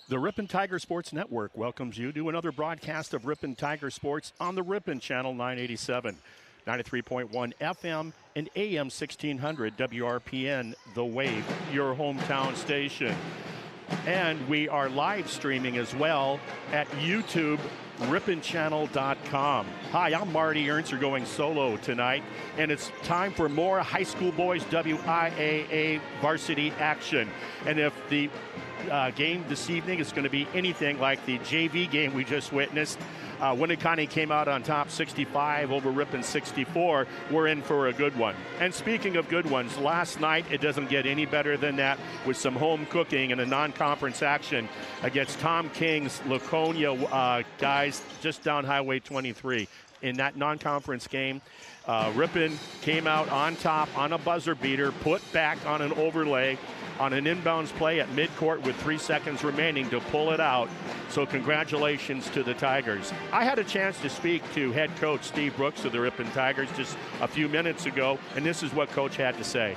The Ripon Tiger Sports Network welcomes you to another broadcast of Ripon Tiger Sports on the Ripon Channel 987, 93.1 FM and AM 1600 WRPN, The Wave, your hometown station. And we are live streaming as well at YouTube, RiponChannel.com. Hi, I'm Marty Ernst. You're going solo tonight, and it's time for more high school boys WIAA varsity action. And if the game this evening is going to be anything like the JV game we just witnessed, Winneconne came out on top 65 over Ripon 64. We're in for a good one. And speaking of good ones, last night it doesn't get any better than that with some home cooking and a non-conference action against Tom King's Laconia guys just down Highway 23. In that non-conference game, Ripon came out on top on a buzzer beater, put back on an overlay on an inbounds play at midcourt with 3 seconds remaining to pull it out. So congratulations to the Tigers. I had a chance to speak to head coach Steve Brooks of the Ripon Tigers just a few minutes ago, and this is what coach had to say.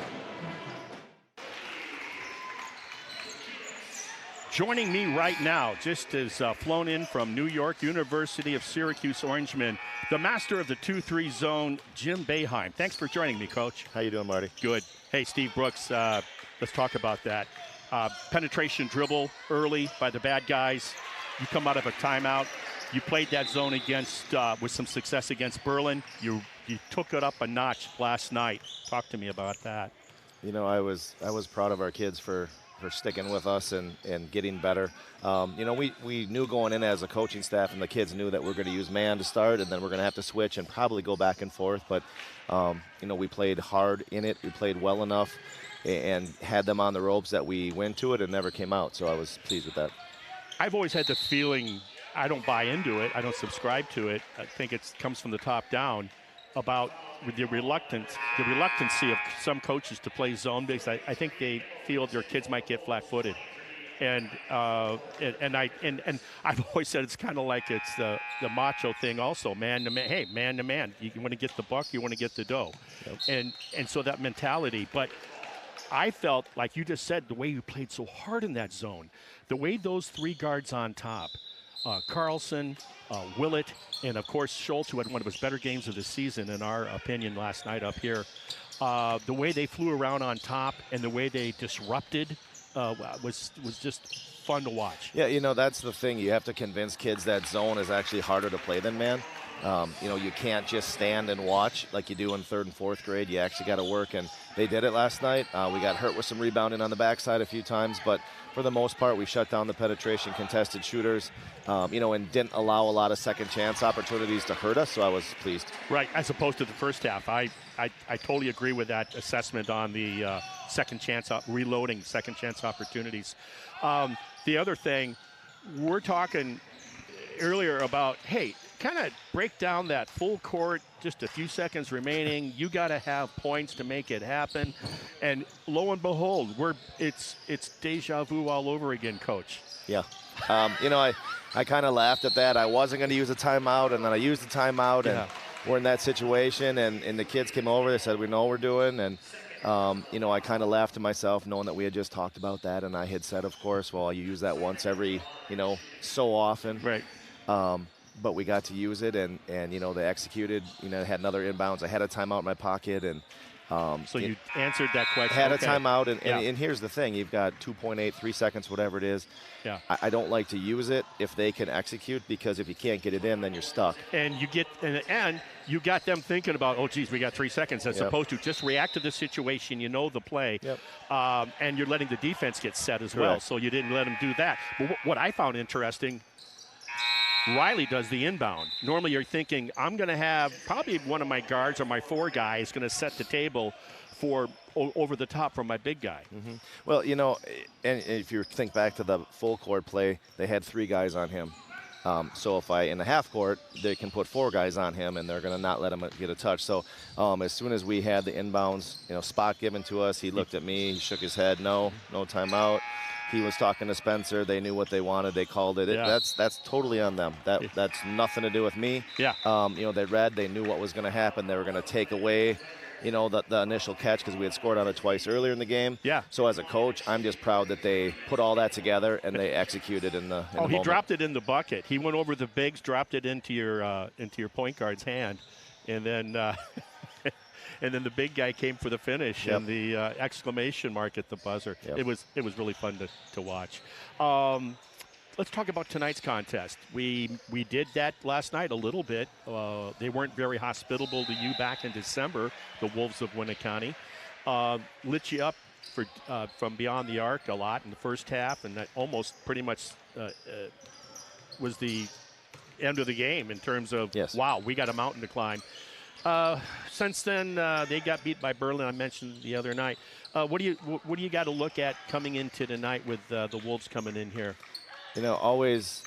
Joining me right now, just as flown in from New York, University of Syracuse Orangemen, the master of the 2-3 zone, Jim Boeheim. Thanks for joining me, Coach. How you doing, Marty? Good. Hey, Steve Brooks, let's talk about that. Penetration dribble early by the bad guys. You come out of a timeout. You played that zone against with some success against Berlin. You took it up a notch last night. Talk to me about that. You know, I was proud of our kids for sticking with us and getting better. You know, we knew going in as a coaching staff, and the kids knew that we're going to use man to start, and then we're going to have to switch and probably go back and forth. But, you know, we played hard in it. We played well enough and had them on the ropes that we went to it and never came out. So I was pleased with that. I've always had the feeling, I don't buy into it, I don't subscribe to it. I think it comes from the top down about the reluctancy of some coaches to play zone because I think they feel their kids might get flat-footed. And I've always said it's kind of like it's the macho thing also, man to man. Hey, man to man. You want to get the buck, you want to get the dough. Yep. And so that mentality. But I felt, like you just said, the way you played so hard in that zone, the way those three guards on top, Carlson, Willett, and of course Schultz, who had one of his better games of the season in our opinion last night up here, the way they flew around on top and the way they disrupted was just fun to watch. Yeah, you know, that's the thing. You have to convince kids that zone is actually harder to play than man. You know, you can't just stand and watch like you do in 3rd and 4th grade. You actually got to work, and they did it last night. We got hurt with some rebounding on the backside a few times, but for the most part, we shut down the penetration, contested shooters, you know, and didn't allow a lot of second chance opportunities to hurt us, so I was pleased. Right, as opposed to the first half. I totally agree with that assessment on the second chance, reloading second chance opportunities. The other thing, we're talking earlier about, hey, kind of break down that full court, just a few seconds remaining. You got to have points to make it happen. And lo and behold, it's deja vu all over again, Coach. Yeah. You know, I kind of laughed at that. I wasn't going to use a timeout, and then I used the timeout, and we're in that situation, and the kids came over. They said, we know what we're doing, and you know, I kind of laughed to myself knowing that we had just talked about that, and I had said, of course, well, you use that once every, you know, so often. Right. But we got to use it, and you know, they executed. You know, had another inbounds. I had a timeout in my pocket, and so you answered that question. Had a timeout, and here's the thing: you've got 2.8, 3 seconds, whatever it is. Yeah. I don't like to use it if they can execute, because if you can't get it in, then you're stuck. And you got them thinking about, oh, geez, we got 3 seconds, as opposed to just react to the situation. You know the play, and you're letting the defense get set as well. So you didn't let them do that. But what I found interesting, Riley does the inbound. Normally you're thinking, I'm going to have probably one of my guards or my 4 guys going to set the table for over the top from my big guy. Mm-hmm. Well, you know, and if you think back to the full court play, they had 3 guys on him. So if in the half court, they can put 4 guys on him, and they're going to not let him get a touch. So as soon as we had the inbounds, you know, spot given to us, he looked at me, he shook his head, no timeout. He was talking to Spencer. They knew what they wanted. They called it. That's totally on them. That's nothing to do with me. Yeah. You know, they knew what was going to happen. They were going to take away the initial catch because we had scored on it twice earlier in the game. Yeah. So as a coach, I'm just proud that they put all that together and they executed in the he moment. Dropped it in the bucket. He went over the bigs, dropped it into your point guard's hand, and then and then the big guy came for the finish and the exclamation mark at the buzzer. It was really fun to watch. Let's talk about tonight's contest. We did that last night a little bit. They weren't very hospitable to you back in December, the Wolves of Winneconne. Lit you up from beyond the arc a lot in the first half, and that almost pretty much was the end of the game in terms of, wow, we got a mountain to climb. Since then, they got beat by Berlin, I mentioned the other night. What do you got to look at coming into tonight with the Wolves coming in here? Always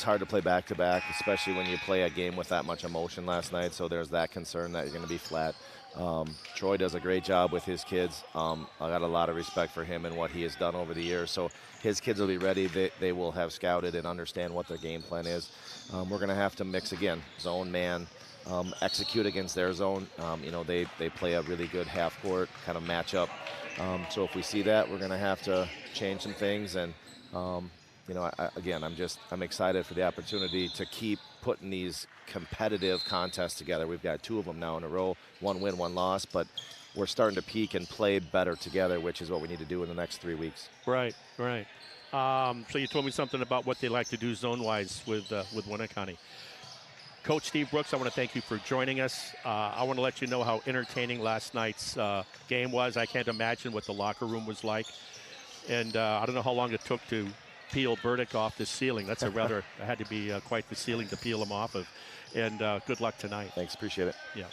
hard to play back-to-back, especially when you play a game with that much emotion last night. So there's that concern that you're going to be flat. Troy does a great job with his kids. I got a lot of respect for him and what he has done over the years. So his kids will be ready. They will have scouted and understand what their game plan is. We're going to have to mix again, zone, man, execute against their zone. They play a really good half-court kind of matchup. So if we see that, we're going to have to change some things. And I'm excited for the opportunity to keep putting these competitive contests together. We've got 2 of them now in a row, 1 win, 1 loss, but we're starting to peak and play better together, which is what we need to do in the next 3 weeks. Right. So you told me something about what they like to do zone-wise with Winneconne. Coach Steve Brooks, I want to thank you for joining us. I want to let you know how entertaining last night's game was. I can't imagine what the locker room was like. And I don't know how long it took to peel Burdick off the ceiling. That's it had to be quite the ceiling to peel him off of. And good luck tonight. Thanks, appreciate it. Yeah.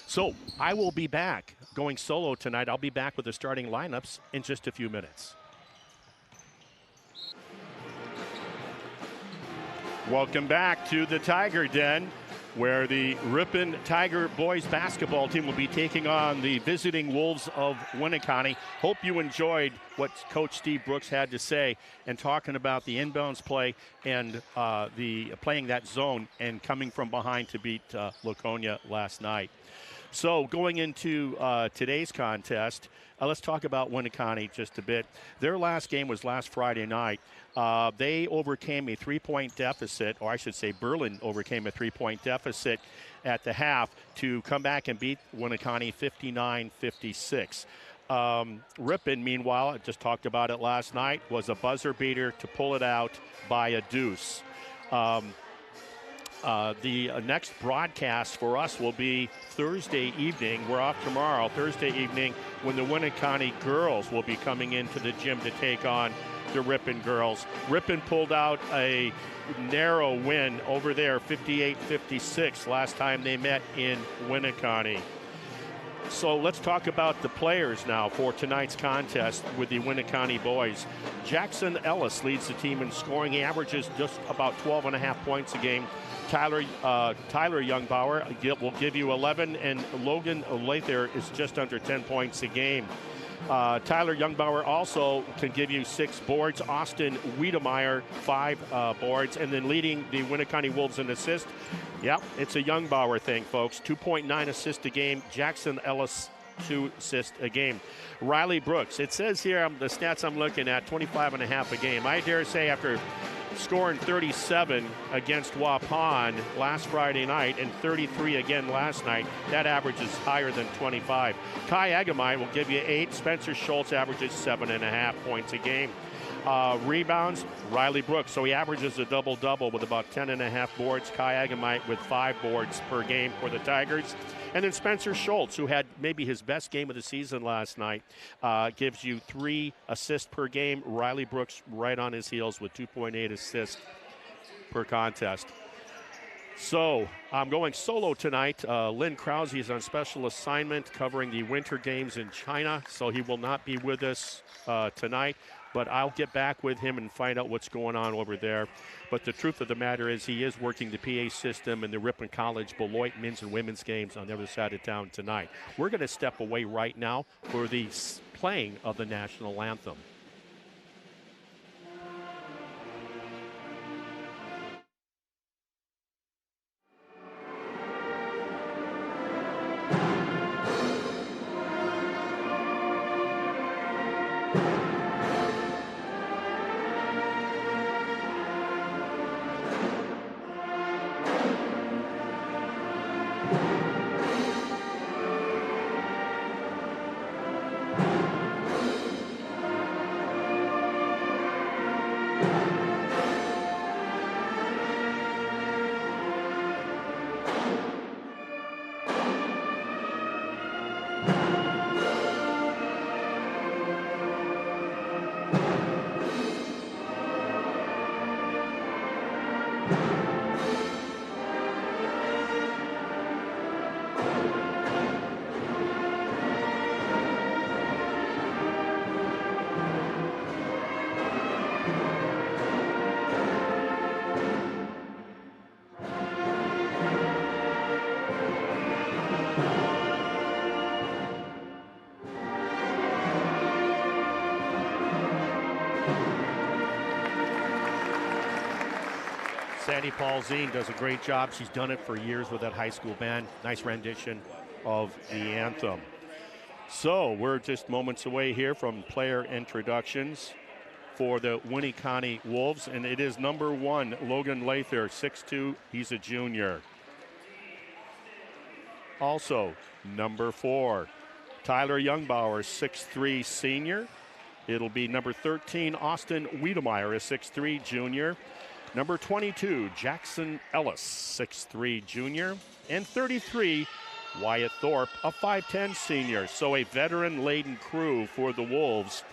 So I will be back going solo tonight. I'll be back with the starting lineups in just a few minutes. Welcome back to the Tiger Den, where the Ripon Tiger boys basketball team will be taking on the visiting Wolves of Winneconne. Hope you enjoyed what Coach Steve Brooks had to say and talking about the inbounds play and the playing that zone and coming from behind to beat Laconia last night. So going into today's contest, let's talk about Winneconne just a bit. Their last game was last Friday night. They overcame a 3-point deficit, or I should say Berlin overcame a 3-point deficit at the half to come back and beat Winneconne 59-56. Ripon, meanwhile, I just talked about it last night, was a buzzer beater to pull it out by a deuce. The next broadcast for us will be Thursday evening. We're off tomorrow, Thursday evening, when the Winneconne girls will be coming into the gym to take on the Ripon girls. Ripon pulled out a narrow win over there, 58-56, last time they met in Winneconne. So let's talk about the players now for tonight's contest with the Winneconne boys. Jackson Ellis leads the team in scoring. He averages just about 12.5 points a game. Tyler Youngbauer will give you 11, and Logan Lather is just under 10 points a game. Tyler Youngbauer also can give you 6 boards. Austin Wiedemeyer, 5 boards. And then leading the Winneconne Wolves in assists. Yep, it's a Youngbauer thing, folks. 2.9 assists a game. Jackson Ellis, 2 assists a game. Riley Brooks, it says here, the stats I'm looking at, 25.5 a game. I dare say after scoring 37 against Waupun last Friday night and 33 again last night, that average is higher than 25. Kai Agamai will give you 8. Spencer Schultz averages 7.5 points a game. Rebounds, Riley Brooks. So he averages a double-double with about 10.5 boards. Kai Agamite with 5 boards per game for the Tigers. And then Spencer Schultz, who had maybe his best game of the season last night, gives you 3 assists per game. Riley Brooks right on his heels with 2.8 assists per contest. So I'm going solo tonight. Lynn Krause is on special assignment covering the Winter Games in China, so he will not be with us tonight. But I'll get back with him and find out what's going on over there. But the truth of the matter is he is working the PA system in the Ripon College Beloit men's and women's games on the other side of town tonight. We're going to step away right now for the playing of the national anthem. Sandy Paulzine does a great job. She's done it for years with that high school band. Nice rendition of the anthem. So we're just moments away here from player introductions for the Winneconne Wolves, and it is number 1, Logan Lather, 6'2", he's a junior. Also, number 4, Tyler Youngbauer, 6'3", senior. It'll be number 13, Austin Wiedemeyer, a 6'3", junior. Number 22, Jackson Ellis, 6'3", junior. And 33, Wyatt Thorpe, a 5'10", senior. So a veteran-laden crew for the Wolves,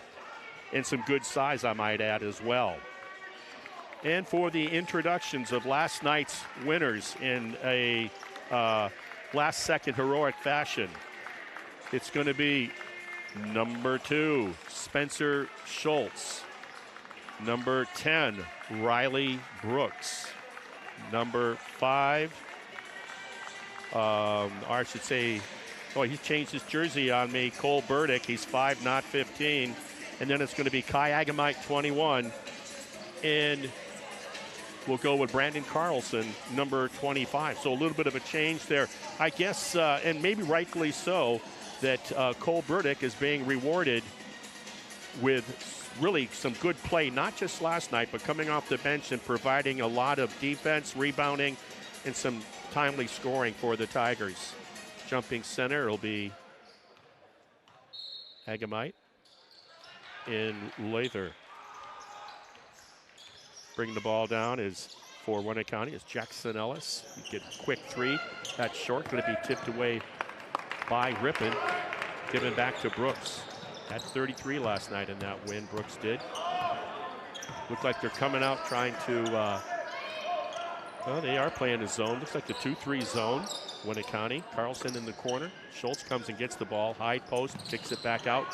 and some good size, I might add, as well. And for the introductions of last night's winners in a last-second heroic fashion, it's going to be number 2, Spencer Schultz. Number 10, Riley Brooks. Number 5, I should say, oh, he's changed his jersey on me, Cole Burdick. He's 5, not 15. And then it's going to be Kai Agamite, 21. And we'll go with Brandon Carlson, number 25. So a little bit of a change there. I guess, and maybe rightfully so, that Cole Burdick is being rewarded with really some good play, not just last night, but coming off the bench and providing a lot of defense, rebounding, and some timely scoring for the Tigers. Jumping center will be Agamite in Lather. Bringing the ball down is for Winneconne is Jackson Ellis. You get a quick 3. That's short, going to be tipped away by Ripon. Given back to Brooks. Had 33 last night in that win, Brooks did. Looked like they're coming out trying to, well, they are playing a zone. Looks like the 2-3 zone. Winneconne, Carlson in the corner. Schultz comes and gets the ball. High post, kicks it back out.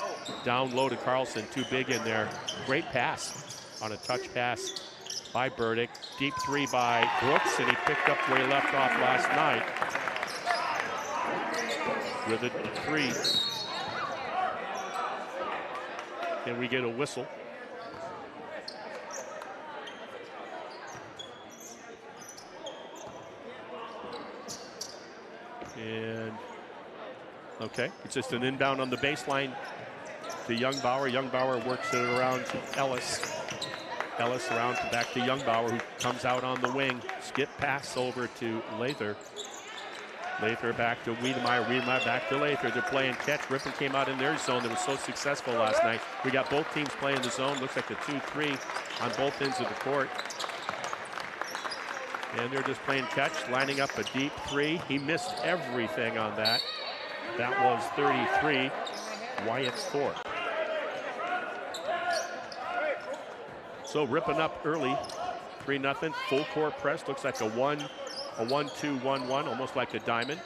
Down low to Carlson, too big in there. Great pass on a touch pass by Burdick. Deep 3 by Brooks, and he picked up where he left off last night with a 3. And we get a whistle. And, okay, it's just an inbound on the baseline to Youngbauer. Youngbauer works it around to Ellis. Ellis around back to Youngbauer, who comes out on the wing. Skip pass over to Lather. Lather back to Wiedemeyer. Wiedemeyer back to Lather. They're playing catch. Ripon came out in their zone that was so successful last night. We got both teams playing the zone. Looks like a 2-3 on both ends of the court. And they're just playing catch, lining up a deep 3. He missed everything on that. That was 33, Wyatt Thorpe. So Ripon up early, 3-0, full court press. Looks like a 1-2-1-1, almost like a diamond.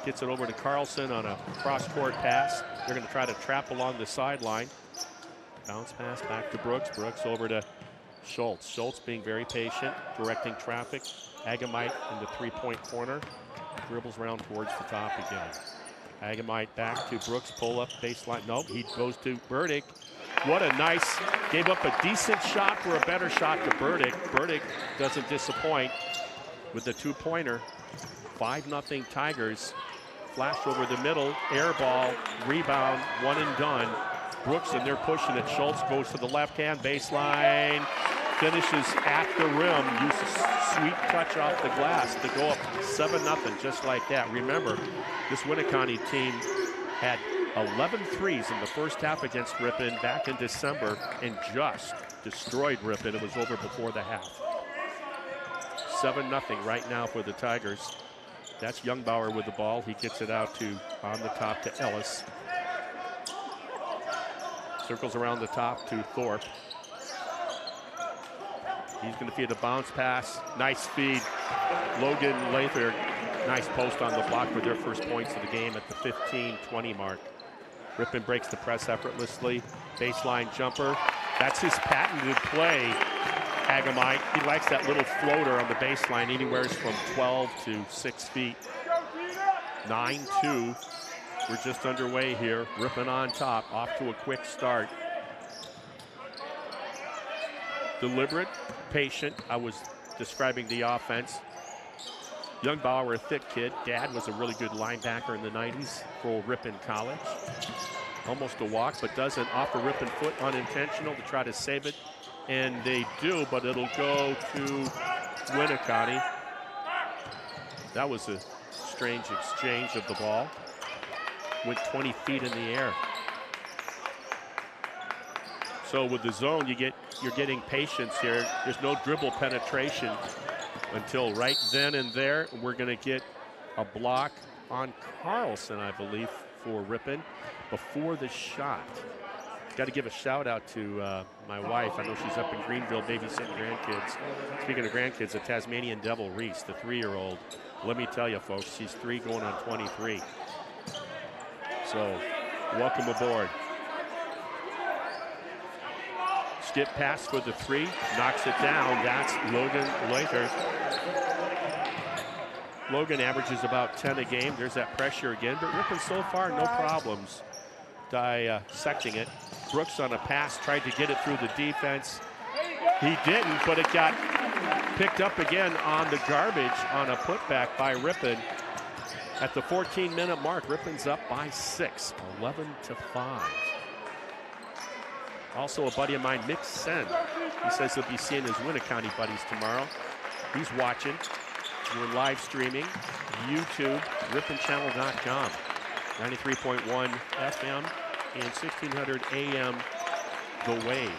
Gets it over to Carlson on a cross-court pass. They're going to try to trap along the sideline. Bounce pass back to Brooks. Brooks over to Schultz. Schultz being very patient, directing traffic. Agamite in the 3-point corner. Dribbles around towards the top again. Agamite back to Brooks, pull up baseline. Nope, he goes to Burdick. What a nice, gave up a decent shot for a better shot to Burdick. Burdick doesn't disappoint with the 2-pointer. 5-0 Tigers. Flash over the middle, air ball, rebound, one and done. Brooks, and they're pushing it. Schultz goes to the left-hand baseline, finishes at the rim, uses a sweet touch off the glass to go up 7-0, just like that. Remember, this Winneconne team had 11 threes in the first half against Ripon back in December and just destroyed Ripon. It was over before the half. 7-0 right now for the Tigers. That's Youngbauer with the ball. He gets it out to, on the top to Ellis. Circles around the top to Thorpe. He's going to feed a bounce pass. Nice feed. Logan Lather, nice post on the block for their first points of the game at the 15-20 mark. Ripon breaks the press effortlessly. Baseline jumper. That's his patented play, Agamite. He likes that little floater on the baseline, anywhere from 12 to 6 feet. 9-2. We're just underway here. Ripon on top, off to a quick start. Deliberate, patient. I was describing the offense. Young Bauer, a thick kid. Dad was a really good linebacker in the 90s for Ripon College. Almost a walk, but does an off the Ripon foot unintentional to try to save it. And they do, but it'll go to Winneconne. That was a strange exchange of the ball. Went 20 feet in the air. So with the zone, you're getting patience here. There's no dribble penetration until right then and there. We're going to get a block on Carlson, I believe, for Ripon before the shot. Got to give a shout out to my wife. I know she's up in Greenville babysitting grandkids. Speaking of grandkids, a Tasmanian Devil Reese, the 3-year-old. Let me tell you, folks, she's 3 going on 23. So welcome aboard. Skip pass for the 3, knocks it down. That's Logan Laker. Logan averages about 10 a game. There's that pressure again, but Ripon so far, no problems dissecting it. Brooks on a pass, tried to get it through the defense. He didn't, but it got picked up again on the garbage on a putback by Ripon. At the 14-minute mark, Ripon's up by 6, 11-5. Also a buddy of mine, Mick Sen. He says he'll be seeing his Winneconne buddies tomorrow. He's watching. We're live streaming, YouTube, riponchannel.com, 93.1 FM and 1600 AM, The Wave.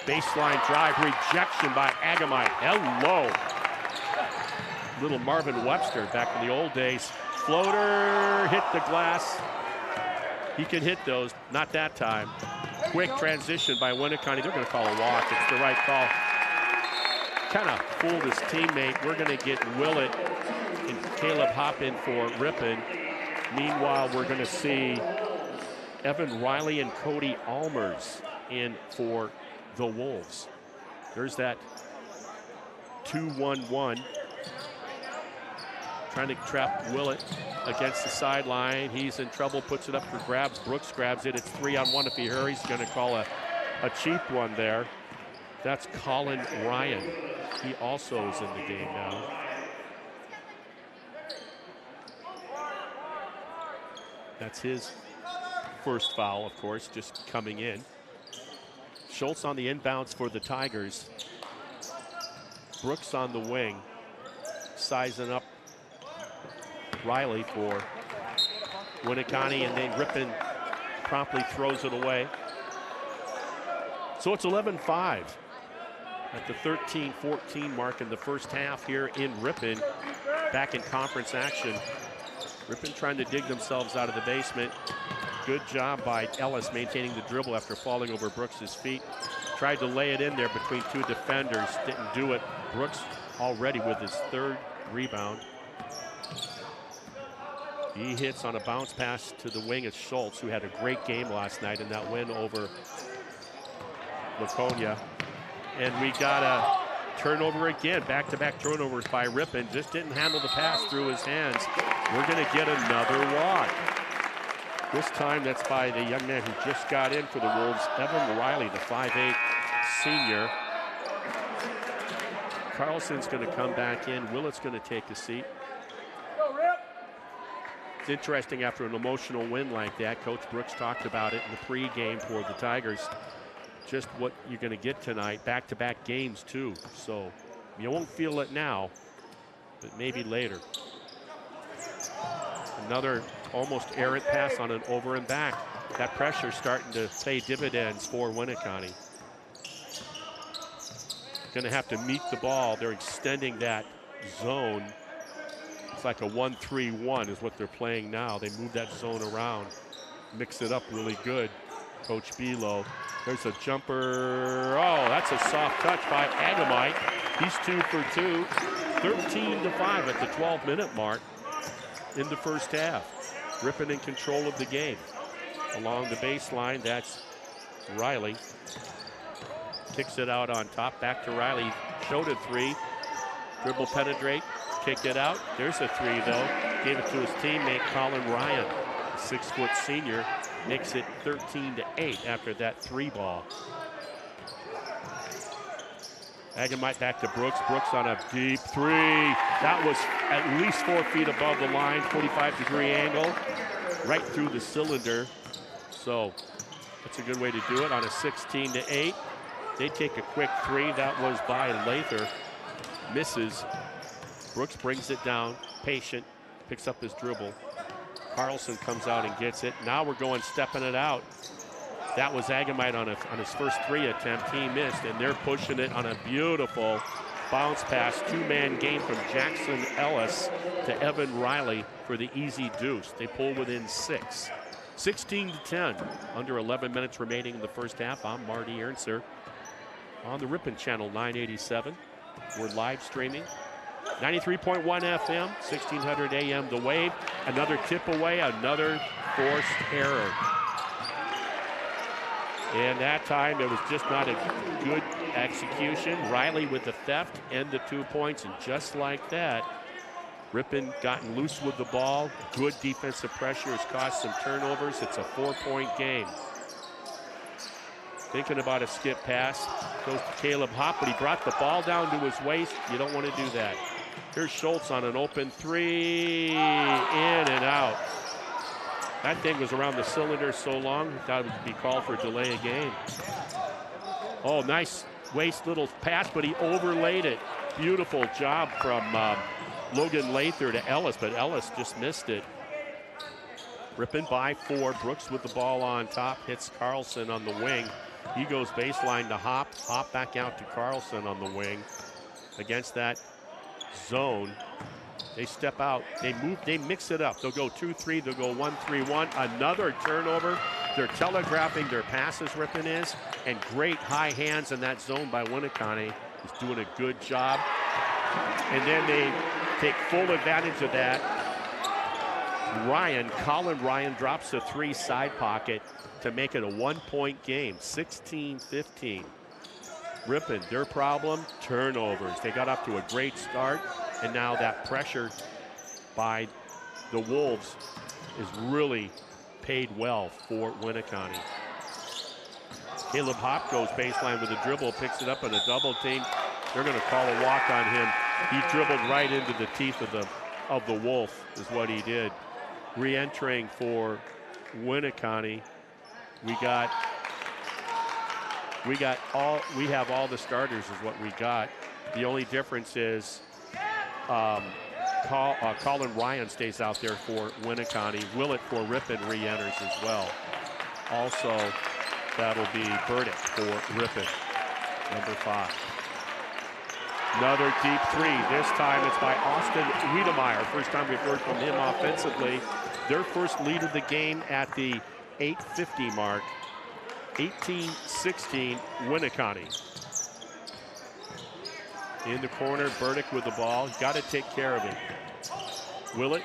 Baseline drive, rejection by Agamite. Hello. Little Marvin Webster back in the old days. Floater, hit the glass. He can hit those, not that time. Quick transition by Winneconne. They're going to call a walk. It's the right call. Kind of fooled his teammate. We're going to get Willett and Caleb hop in for Ripon. Meanwhile, we're going to see Evan Riley and Cody Almers in for the Wolves. There's that 2-1-1. Trying to trap Willett against the sideline. He's in trouble, puts it up for grabs. Brooks grabs it. It's 3-on-1. If he hurries, he's going to call a cheap one there. That's Colin Ryan. He also is in the game now. That's his first foul, of course, just coming in. Schultz on the inbounds for the Tigers. Brooks on the wing, sizing up Riley for Winneconne, and then Ripon promptly throws it away. So it's 11-5 at the 13-14 mark in the first half here in Ripon. Back in conference action. Ripon trying to dig themselves out of the basement. Good job by Ellis maintaining the dribble after falling over Brooks's feet. Tried to lay it in there between two defenders, didn't do it. Brooks already with his third rebound. He hits on a bounce pass to the wing of Schultz, who had a great game last night in that win over Laconia. And we got a turnover again, back-to-back turnovers by Ripon. Just didn't handle the pass through his hands. We're gonna get another walk. This time that's by the young man who just got in for the Wolves, Evan Riley, the 5'8" senior. Carlson's gonna come back in. Willett's gonna take a seat. It's interesting after an emotional win like that. Coach Brooks talked about it in the pregame for the Tigers. Just what you're going to get tonight. Back-to-back games, too. So you won't feel it now, but maybe later. Another almost errant pass on an over and back. That pressure starting to pay dividends for Winneconne. Going to have to meet the ball. They're extending that zone. It's like a 1-3-1 is what they're playing now. They move that zone around, mix it up really good. Coach Belo. There's a jumper. Oh, that's a soft touch by Agamite. He's 2 for 2. 13-5 at the 12-minute mark in the first half. Ripon in control of the game. Along the baseline, that's Riley. Kicks it out on top. Back to Riley. Showed a 3. Dribble penetrate. Kicked it out. There's a 3, though. Gave it to his teammate, Colin Ryan. A 6-foot senior. Makes it 13-8 after that 3 ball. Agamite back to Brooks. Brooks on a deep three. That was at least 4 feet above the line, 45-degree angle, right through the cylinder. So that's a good way to do it on a 16-8. They take a quick three. That was by Lather. Misses. Brooks brings it down. Patient. Picks up his dribble. Carlson comes out and gets it. Now we're going stepping it out. That was Agamite on his first three attempt. He missed, and they're pushing it on a beautiful bounce pass. Two-man game from Jackson Ellis to Evan Riley for the easy deuce. They pull within 6. 16-10. Under 11 minutes remaining in the first half. I'm Marty Ernser on the Ripon Channel 987. We're live streaming. 93.1 FM, 1600 AM The Wave. Another tip away, another forced error. And that time it was just not a good execution. Riley with the theft and the 2 points, and just like that, Ripon gotten loose with the ball. Good defensive pressure has caused some turnovers. It's a 4-point game. Thinking about a skip pass. Goes to Caleb Hopp, but he brought the ball down to his waist. You don't want to do that. Here's Schultz on an open three. In and out. That thing was around the cylinder so long, I thought it would be called for delay of game. Oh, nice waist little pass, but he overlaid it. Beautiful job from Logan Lather to Ellis, but Ellis just missed it. Ripon by 4. Brooks with the ball on top, hits Carlson on the wing. He goes baseline to Hop. Hop back out to Carlson on the wing. Against that zone, they step out, they move, they mix it up. They'll go 2-3, they'll go 1-3-1. Another turnover. They're telegraphing their passes, Ripon is, and great high hands in that zone by Winneconne. He's doing a good job. And then they take full advantage of that. Colin Ryan drops a 3 side pocket to make it a 1-point game, 16-15. Ripon, their problem, turnovers. They got off to a great start, and now that pressure by the Wolves is really paid well for Winneconne. Caleb Hopp goes baseline with a dribble, picks it up in a double team. They're going to call a walk on him. He dribbled right into the teeth of the Wolf is what he did. Re-entering for Winneconne, we have all the starters is what we got. The only difference is Colin Ryan stays out there for Winneconne. Willett for Ripon re-enters as well. Also, that'll be Burdick for Ripon, number 5. Another deep three. This time it's by Austin Wiedemeyer. First time we've heard from him offensively. Their first lead of the game at the 8:50 mark. 18-16 Winneconne. In the corner, Burdick with the ball. Got to take care of it. Willett.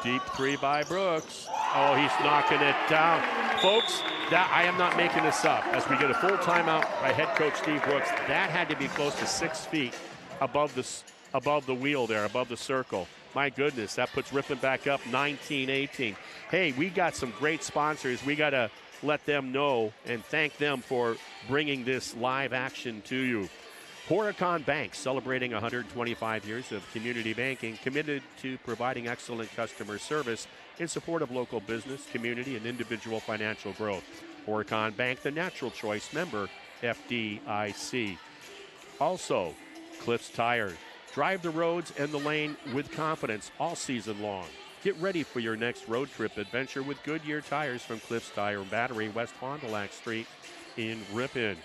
Deep three by Brooks. Oh, he's knocking it down. Folks, that I am not making this up. As we get a full timeout by head coach Steve Brooks, that had to be close to 6 feet above the wheel there, above the circle. My goodness, that puts Ripon back up 19-18. Hey, we got some great sponsors. We got to let them know and thank them for bringing this live action to you. Winneconne Bank, celebrating 125 years of community banking, committed to providing excellent customer service in support of local business, community, and individual financial growth. Winneconne Bank, the natural choice, member FDIC. Also, Cliff's Tire. Drive the roads and the lane with confidence all season long. Get ready for your next road trip adventure with Goodyear tires from Cliff's Tire and Battery, West Fond du Lac Street in Ripon.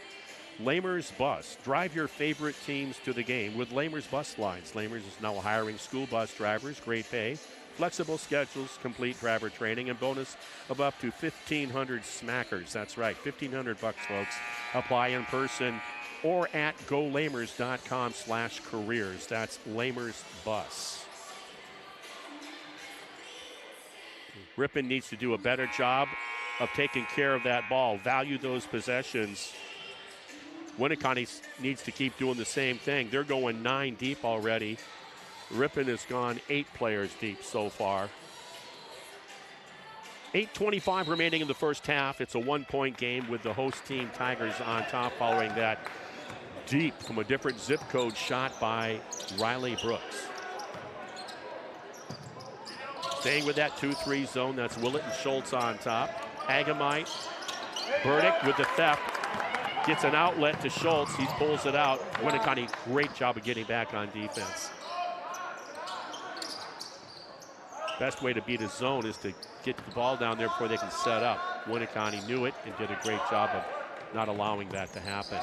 Lamers Bus. Drive your favorite teams to the game with Lamers Bus Lines. Lamers is now hiring school bus drivers. Great pay, flexible schedules, complete driver training, and bonus of up to 1,500 smackers. That's right, $1,500, folks. Apply in person or at golamers.com/careers. That's Lamers Bus. Ripon needs to do a better job of taking care of that ball. Value those possessions. Winneconne needs to keep doing the same thing. They're going 9 deep already. Ripon has gone 8 players deep so far. 8:25 remaining in the first half. It's a 1-point game with the host team Tigers on top following that deep from a different zip code shot by Riley Brooks. Staying with that 2-3 zone, that's Willett and Schultz on top. Agamite, Burdick with the theft. Gets an outlet to Schultz. He pulls it out. Winneconne, great job of getting back on defense. Best way to beat a zone is to get the ball down there before they can set up. Winneconne knew it and did a great job of not allowing that to happen.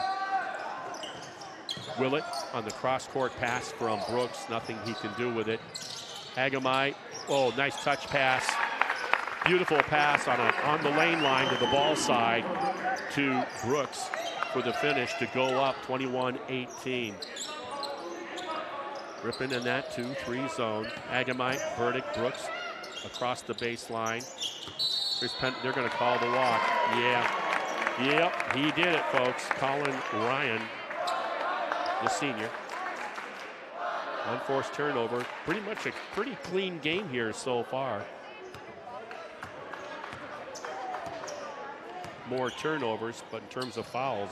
Willett on the cross-court pass from Brooks. Nothing he can do with it. Agamite, oh, nice touch pass. Beautiful pass on the lane line to the ball side to Brooks for the finish to go up 21-18. Ripon in that 2-3 zone. Agamite, Burdick, Brooks across the baseline. They're going to call the walk. Yeah. Yep, he did it, folks. Colin Ryan, the senior. Unforced turnover. Pretty much a pretty clean game here so far. More turnovers, but in terms of fouls,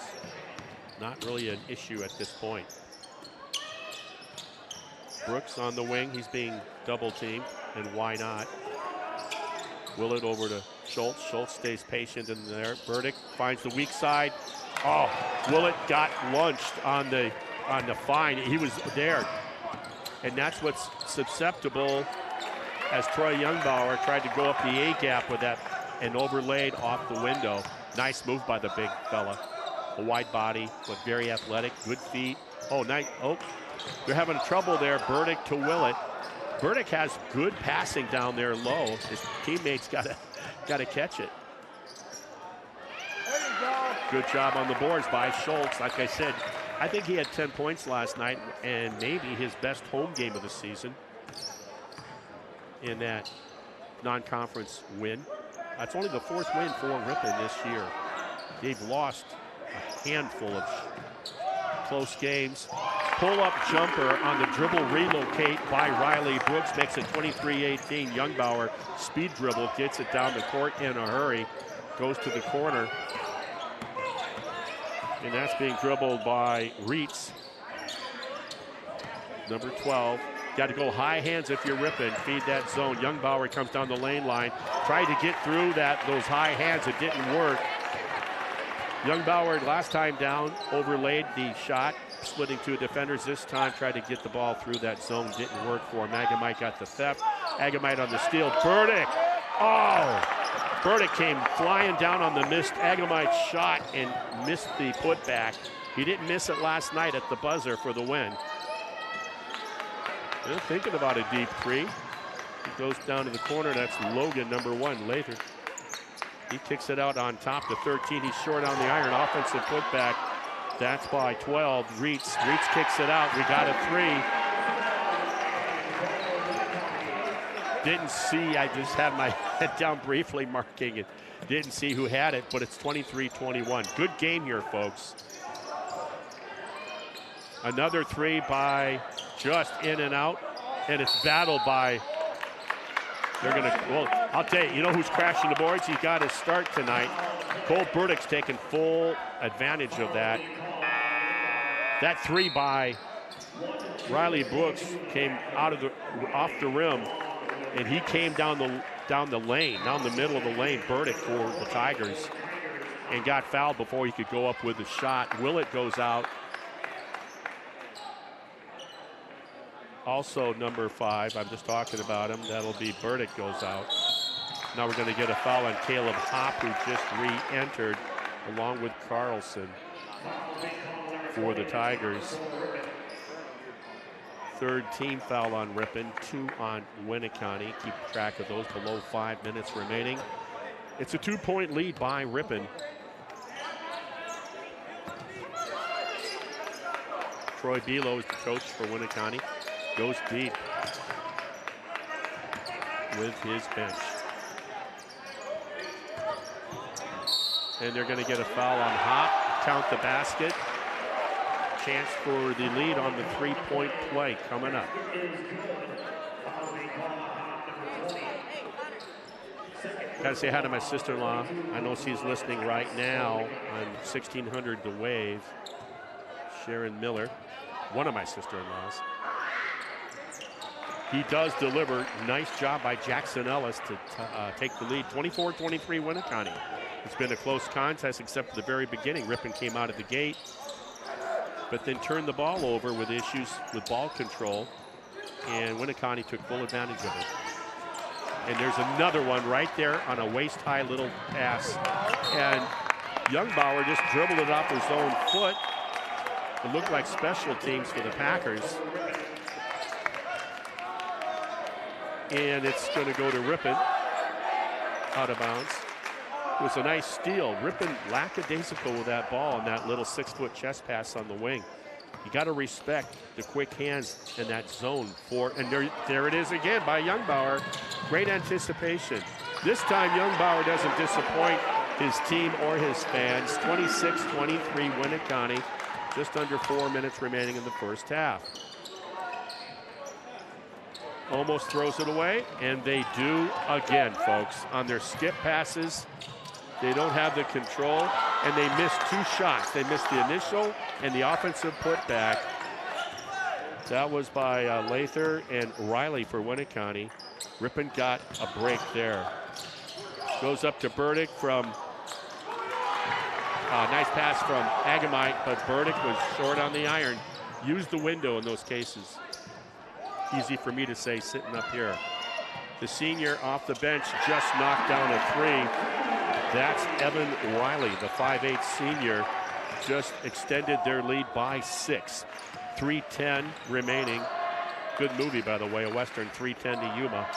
not really an issue at this point. Brooks on the wing, he's being double teamed, and why not? Willett over to Schultz. Schultz stays patient in there. Burdick finds the weak side. Oh, Willett got lunched on the fine. He was there. And that's what's susceptible as Troy Youngbauer tried to go up the A gap with that and overlaid off the window. Nice move by the big fella. A wide body, but very athletic, good feet. Oh, nice. Oh, they're having trouble there. Burdick to Willett. Burdick has good passing down there low. His teammates got to catch it. There you go. Good job on the boards by Schultz. Like I said, I think he had 10 points last night and maybe his best home game of the season in that non-conference win. That's only the 4th win for Ripon this year. They've lost a handful of close games. Pull-up jumper on the dribble relocate by Riley Brooks makes it 23-18. Youngbauer speed dribble, gets it down the court in a hurry, goes to the corner. And that's being dribbled by Reitz, number 12. Got to go high hands if you're Ripon. Feed that zone. Youngbauer comes down the lane line. Tried to get through those high hands. It didn't work. Youngbauer last time down overlaid the shot, splitting 2 defenders. This time tried to get the ball through that zone. Didn't work for him. Agamite got the theft. Agamite on the steal. Burdick. Oh! Burdick came flying down on the missed Agamite shot and missed the putback. He didn't miss it last night at the buzzer for the win. They're thinking about a deep 3. He goes down to the corner. That's Logan, number 1, Lather. He kicks it out on top to 13. He's short on the iron. Offensive putback. That's by 12. Reitz kicks it out. We got a 3. Didn't see, I just had my head down briefly marking it. Didn't see who had it, but it's 23-21. Good game here, folks. Another 3 by just in and out, and it's battled by, well, I'll tell you know who's crashing the boards? He got his start tonight. Cole Burdick's taking full advantage of that. That 3 by Riley Brooks came off the rim, and he came down the middle of the lane, Burdick for the Tigers, and got fouled before he could go up with the shot. Willett goes out. Also number 5, I'm just talking about him. That'll be Burdick goes out. Now we're going to get a foul on Caleb Hopp, who just re-entered along with Carlson for the Tigers. 3rd team foul on Ripon, 2 on Winneconne. Keep track of those below 5 minutes remaining. It's a 2-point lead by Ripon. Troy Belo is the coach for Winneconne. Goes deep with his bench. And they're going to get a foul on Hopp. Count the basket. Chance for the lead on the 3-point play coming up. Gotta say hi to my sister-in-law. I know she's listening right now on 1600 The Wave. Sharon Miller, one of my sister-in-laws. He does deliver. Nice job by Jackson Ellis to take the lead. 24-23 Winneconne. It's been a close contest except for the very beginning. Ripon came out of the gate, but then turned the ball over with issues with ball control, and Winneconne took full advantage of it. And there's another one right there on a waist-high little pass. And Youngbauer just dribbled it off his own foot. It looked like special teams for the Packers. And it's going to go to Ripon, out of bounds. It was a nice steal. Ripon lackadaisical with that ball and that little 6-foot chest pass on the wing. You got to respect the quick hands in that zone. And there it is again by Youngbauer. Great anticipation. This time Youngbauer doesn't disappoint his team or his fans. 26-23 Winneconne. Just under 4 minutes remaining in the first half. Almost throws it away, and they do again, folks. On their skip passes, they don't have the control, and they missed 2 shots. They missed the initial and the offensive putback. That was by Lather and Riley for Winneconne. Ripon got a break there. Goes up to Burdick from nice pass from Agamite, but Burdick was short on the iron. Used the window in those cases. Easy for me to say sitting up here. The senior off the bench just knocked down a 3. That's Evan Riley, the 5'8" senior, just extended their lead by 6. 3:10 remaining. Good movie, by the way, a Western 3:10 to Yuma.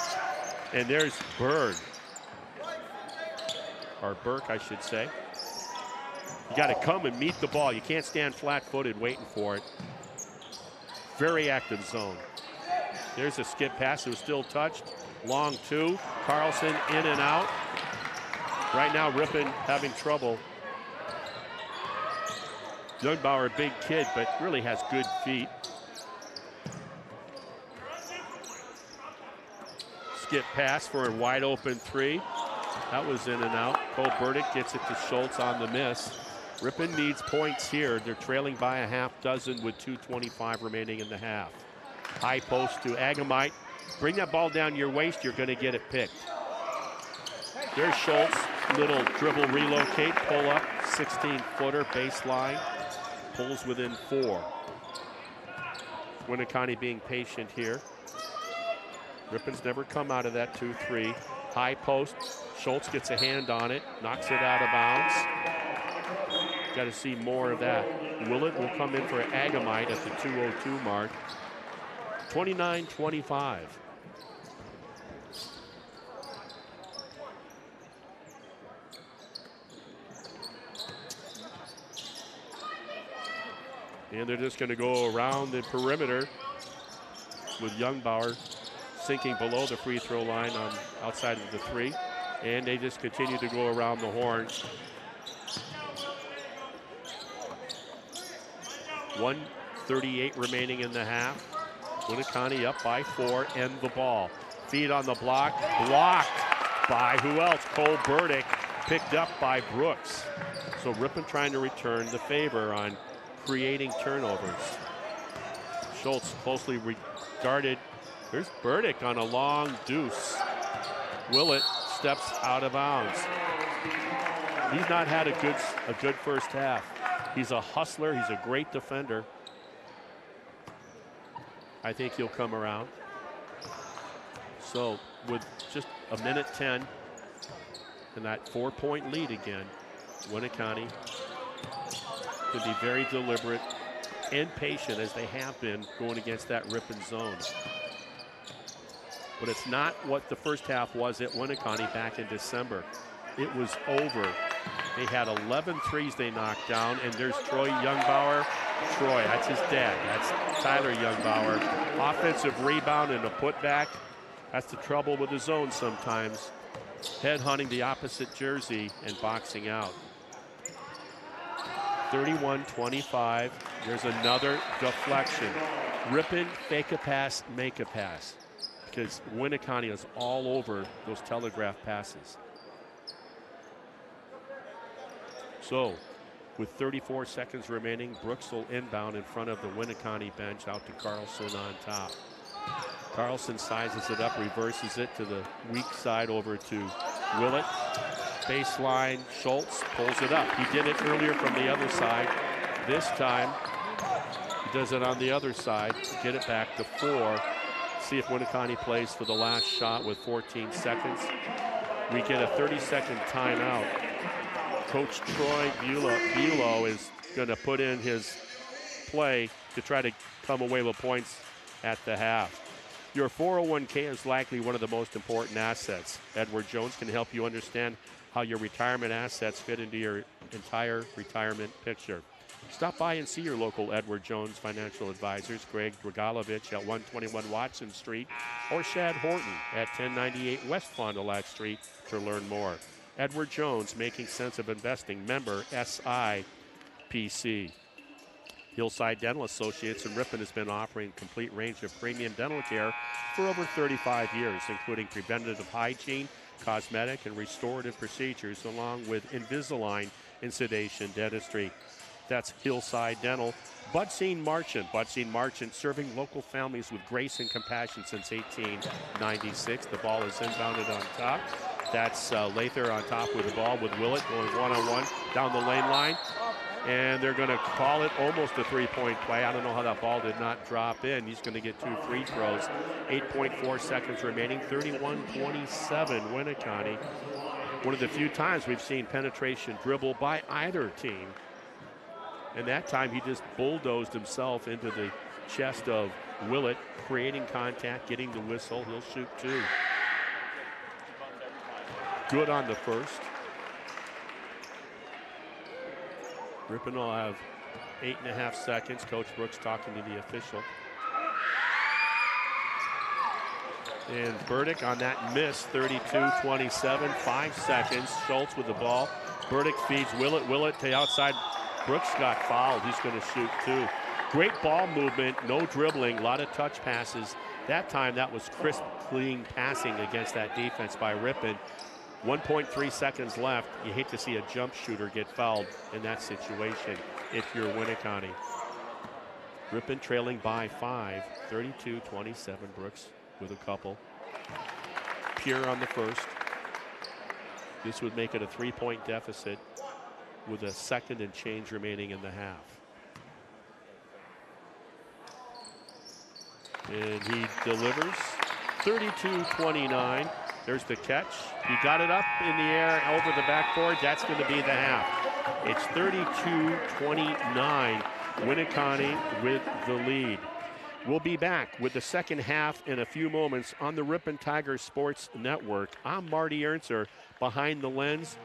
And there's Bird, or Burke, I should say. You got to come and meet the ball. You can't stand flat-footed waiting for it. Very active zone. There's a skip pass. It was still touched. Long 2. Carlson in and out. Right now, Ripon having trouble. Youngbauer, big kid, but really has good feet. Skip pass for a wide open 3. That was in and out. Cole Burdick gets it to Schultz on the miss. Ripon needs points here. They're trailing by a half dozen with 2:25 remaining in the half. High post to Agamite. Bring that ball down your waist, you're going to get it picked. There's Schultz. Little dribble relocate, pull up, 16-footer baseline. Pulls within 4. Winneconne being patient here. Ripon's never come out of that 2-3. High post. Schultz gets a hand on it, knocks it out of bounds. Got to see more of that. Willett will come in for Agamite at the 2:02 mark. 29-25. And they're just going to go around the perimeter with Youngbauer sinking below the free throw line on outside of the 3. And they just continue to go around the horn. 1:38 remaining in the half. Winneconne up by 4, end the ball. Feed on the block, blocked by who else? Cole Burdick, picked up by Brooks. So Ripon trying to return the favor on creating turnovers. Schultz closely regarded. There's Burdick on a long deuce. Willett steps out of bounds. He's not had a good first half. He's a hustler. He's a great defender. I think he'll come around. So with just a minute 10 and that 4-point lead again, Winneconne can be very deliberate and patient as they have been going against that Ripon zone. But it's not what the first half was at Winneconne back in December. It was over. They had 11 threes they knocked down, and there's Troy Youngbauer. Troy, that's his dad. That's Tyler Youngbauer. Offensive rebound and a putback. That's the trouble with the zone sometimes. Head-hunting the opposite jersey and boxing out. 31-25. There's another deflection. Ripon, fake a pass, make a pass. Because Winneconne is all over those telegraph passes. So, with 34 seconds remaining, Brooks will inbound in front of the Winneconne bench out to Carlson on top. Carlson sizes it up, reverses it to the weak side over to Willett. Baseline, Schultz pulls it up. He did it earlier from the other side. This time, he does it on the other side. Get it back to 4. See if Winneconne plays for the last shot with 14 seconds. We get a 30-second timeout. Coach Troy Bulow is going to put in his play to try to come away with points at the half. Your 401k is likely one of the most important assets. Edward Jones can help you understand how your retirement assets fit into your entire retirement picture. Stop by and see your local Edward Jones financial advisors, Greg Dragalovich at 121 Watson Street or Shad Horton at 1098 West Fond du Lac Street to learn more. Edward Jones, making sense of investing, member SIPC. Hillside Dental Associates in Ripon has been offering a complete range of premium dental care for over 35 years, including preventative hygiene, cosmetic, and restorative procedures, along with Invisalign and sedation dentistry. That's Hillside Dental. Budsine Marchant serving local families with grace and compassion since 1896. The ball is inbounded on top. That's Lather on top with the ball with Willett going one-on-one down the lane line. And they're going to call it almost a three-point play. I don't know how that ball did not drop in. He's going to get 2 free throws. 8.4 seconds remaining, 31-27 Winneconne. One of the few times we've seen penetration dribble by either team. And that time he just bulldozed himself into the chest of Willett, creating contact, getting the whistle. He'll shoot 2. Good on the first. Ripon will have 8.5 seconds. Coach Brooks talking to the official. And Burdick on that miss, 32-27, 5 seconds. Schultz with the ball. Burdick feeds Willett. Willett to the outside. Brooks got fouled. He's going to shoot 2. Great ball movement, no dribbling, a lot of touch passes. That time that was crisp, clean passing against that defense by Ripon. 1.3 seconds left. You hate to see a jump shooter get fouled in that situation if you're Winneconne. Ripon trailing by 5, 32-27. Brooks with a couple. Pure on the first. This would make it a 3-point deficit with a second and change remaining in the half. And he delivers. 32-29. There's the catch. He got it up in the air over the backboard. That's going to be the half. It's 32-29. Winneconne with the lead. We'll be back with the second half in a few moments on the Ripon Tigers Sports Network. I'm Marty Ernster. Behind the lens,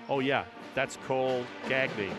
oh yeah, that's Cole Gagne.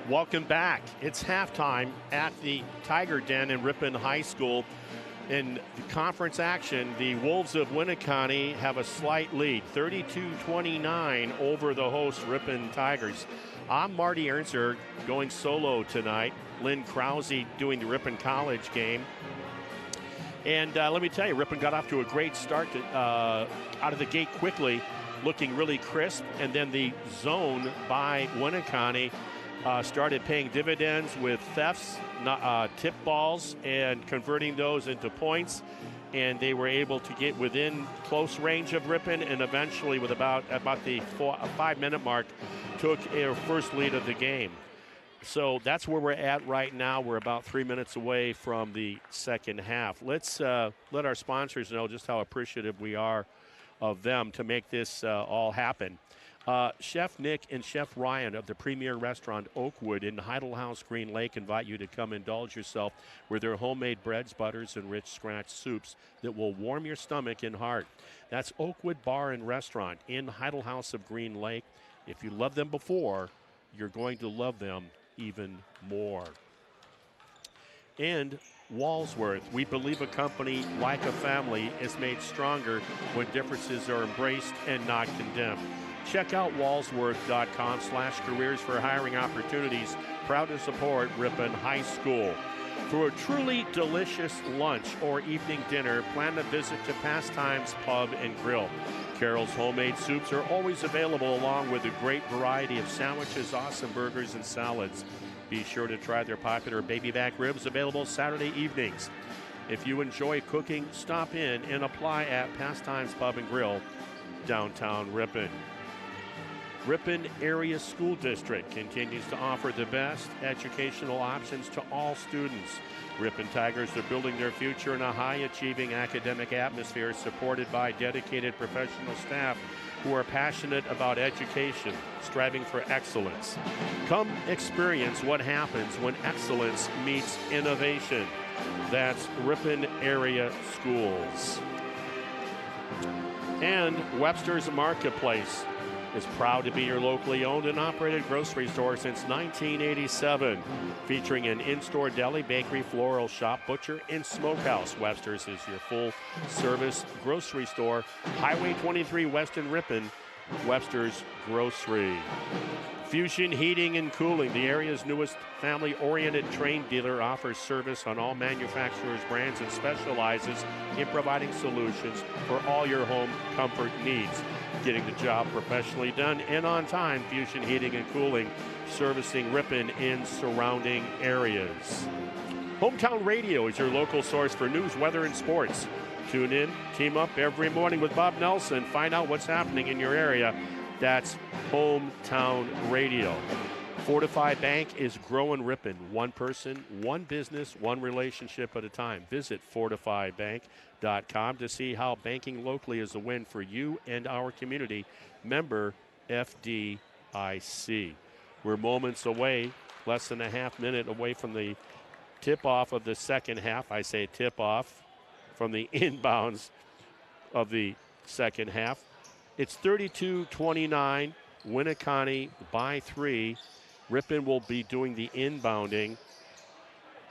Welcome back. It's halftime at the Tiger Den in Ripon High School. In conference action, the Wolves of Winneconne have a slight lead, 32-29 over the host Ripon Tigers. I'm Marty Ernzer going solo tonight. Lynn Krause doing the Ripon College game. And let me tell you, Ripon got off to a great start out of the gate quickly, looking really crisp. And then the zone by Winneconne started paying dividends with thefts, tip balls, and converting those into points. And they were able to get within close range of Ripon, and eventually, with about the 5-minute mark, took their first lead of the game. So that's where we're at right now. We're about 3 minutes away from the second half. Let's let our sponsors know just how appreciative we are of them to make this all happen. Chef Nick and Chef Ryan of the premier restaurant Oakwood in Heidel House, Green Lake invite you to come indulge yourself with their homemade breads, butters, and rich scratch soups that will warm your stomach and heart. That's Oakwood Bar and Restaurant in Heidel House of Green Lake. If you loved them before, you're going to love them even more. And Walsworth, we believe a company like a family is made stronger when differences are embraced and not condemned. Check out walsworth.com/careers for hiring opportunities. Proud to support Ripon High School. For a truly delicious lunch or evening dinner, plan a visit to Pastimes Pub and Grill. Carol's homemade soups are always available, along with a great variety of sandwiches, awesome burgers, and salads. Be sure to try their popular baby back ribs, available Saturday evenings. If you enjoy cooking, stop in and apply at Pastimes Pub and Grill, downtown Ripon. Ripon Area School District continues to offer the best educational options to all students. Ripon Tigers are building their future in a high-achieving academic atmosphere supported by dedicated professional staff who are passionate about education, striving for excellence. Come experience what happens when excellence meets innovation. That's Ripon Area Schools. And Webster's Marketplace is proud to be your locally owned and operated grocery store since 1987. Featuring an in-store deli, bakery, floral shop, butcher, and smokehouse. Webster's is your full-service grocery store. Highway 23 West in Ripon, Webster's Grocery. Fusion Heating and Cooling, the area's newest family-oriented Trane dealer, offers service on all manufacturers' brands and specializes in providing solutions for all your home comfort needs. Getting the job professionally done and on time. Fusion Heating and Cooling, servicing Ripon and surrounding areas. Hometown Radio is your local source for news, weather, and sports. Tune in, team up every morning with Bob Nelson. Find out what's happening in your area. That's Hometown Radio. Fortify Bank is growing Ripon. One person, one business, one relationship at a time. Visit fortifybank.com to see how banking locally is a win for you and our community. Member FDIC. We're moments away, less than a half minute away from the tip-off of the second half. I say tip-off from the inbounds of the second half. It's 32-29, Winneconne by 3. Ripon will be doing the inbounding,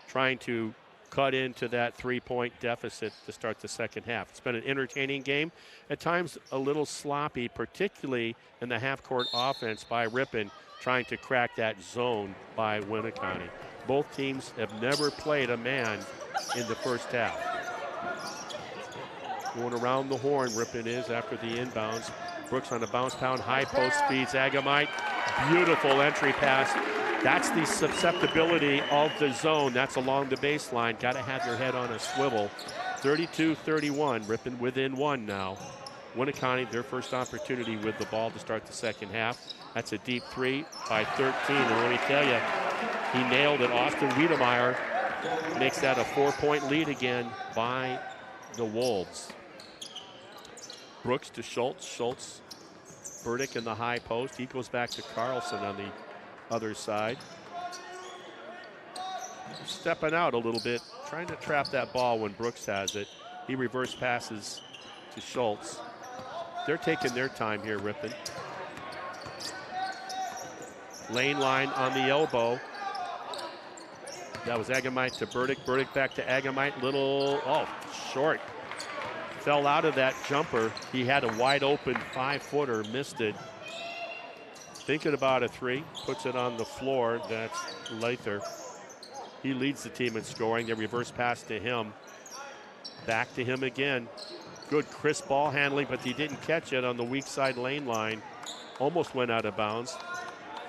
trying to cut into that three-point deficit to start the second half. It's been an entertaining game, at times a little sloppy, particularly in the half-court offense by Ripon, trying to crack that zone by Winneconne. Both teams have never played a man in the first half. Going around the horn, Ripon is after the inbounds. Brooks on the bounce pound, high post feeds Agamite. Beautiful entry pass. That's the susceptibility of the zone. That's along the baseline. Got to have your head on a swivel. 32-31, Ripon within one now. Winneconne, their first opportunity with the ball to start the second half. That's a deep three by 13. And let me tell you, he nailed it. Austin Wiedemeyer makes that a 4-point lead again by the Wolves. Brooks to Schultz. Schultz, Burdick in the high post. He goes back to Carlson on the other side. Stepping out a little bit, trying to trap that ball when Brooks has it. He reverse passes to Schultz. They're taking their time here, Ripon. Lane line on the elbow. That was Agamite to Burdick. Burdick back to Agamite. Little, short. Fell out of that jumper. He had a wide open 5-footer, missed it. Thinking about a three, puts it on the floor. That's Lather. He leads the team in scoring. The reverse pass to him. Back to him again. Good crisp ball handling, but he didn't catch it on the weak side lane line. Almost went out of bounds.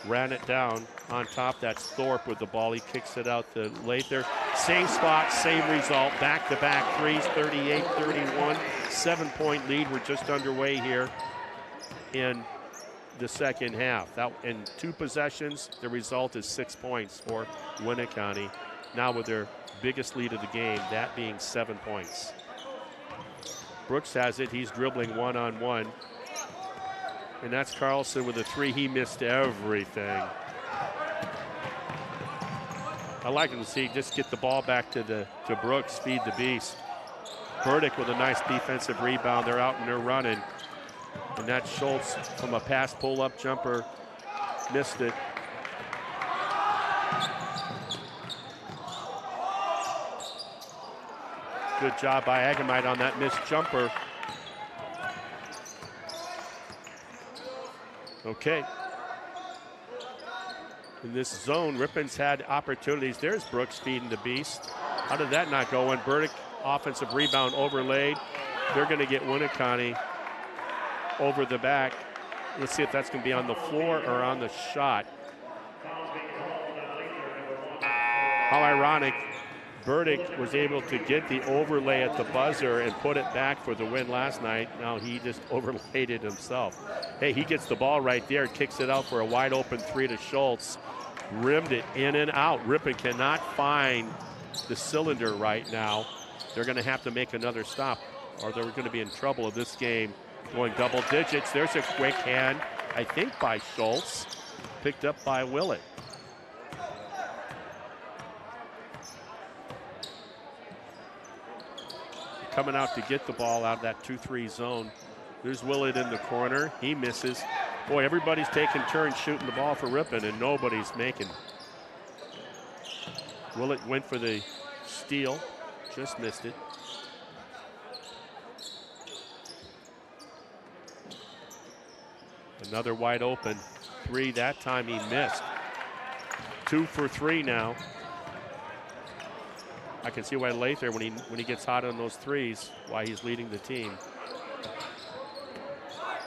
Ran it down. On top, that's Thorpe with the ball. He kicks it out to Lather. Same spot, same result. Back-to-back threes, 38-31. 7-point lead. We're just underway here in the second half. That, in 2 possessions, the result is 6 points for Winneconne. Now with their biggest lead of the game, that being 7 points. Brooks has it. He's dribbling one-on-one. And that's Carlson with a three. He missed everything. I like him to see just get the ball back to Brooks, feed the beast. Burdick with a nice defensive rebound. They're out and they're running. And that's Schultz from a pass pull-up jumper. Missed it. Good job by Agamite on that missed jumper. Okay. In this zone, Ripon's had opportunities. There's Brooks feeding the beast. How did that not go in? Burdick, offensive rebound overlaid. They're going to get Winneconne over the back. Let's see if that's going to be on the floor or on the shot. How ironic. Burdick was able to get the overlay at the buzzer and put it back for the win last night. Now he just overlaid it himself. Hey, he gets the ball right there, kicks it out for a wide open three to Schultz. Rimmed it in and out. Ripon cannot find the cylinder right now. They're going to have to make another stop or they're going to be in trouble of this game going double digits. There's a quick hand, I think by Schultz, picked up by Willett. Coming out to get the ball out of that 2-3 zone. There's Willett in the corner. He misses. Boy, everybody's taking turns shooting the ball for Ripon, and nobody's making. Willett went for the steal, just missed it. Another wide open three. That time he missed. 2 for 3 now. I can see why Lather, when he gets hot on those threes, why he's leading the team.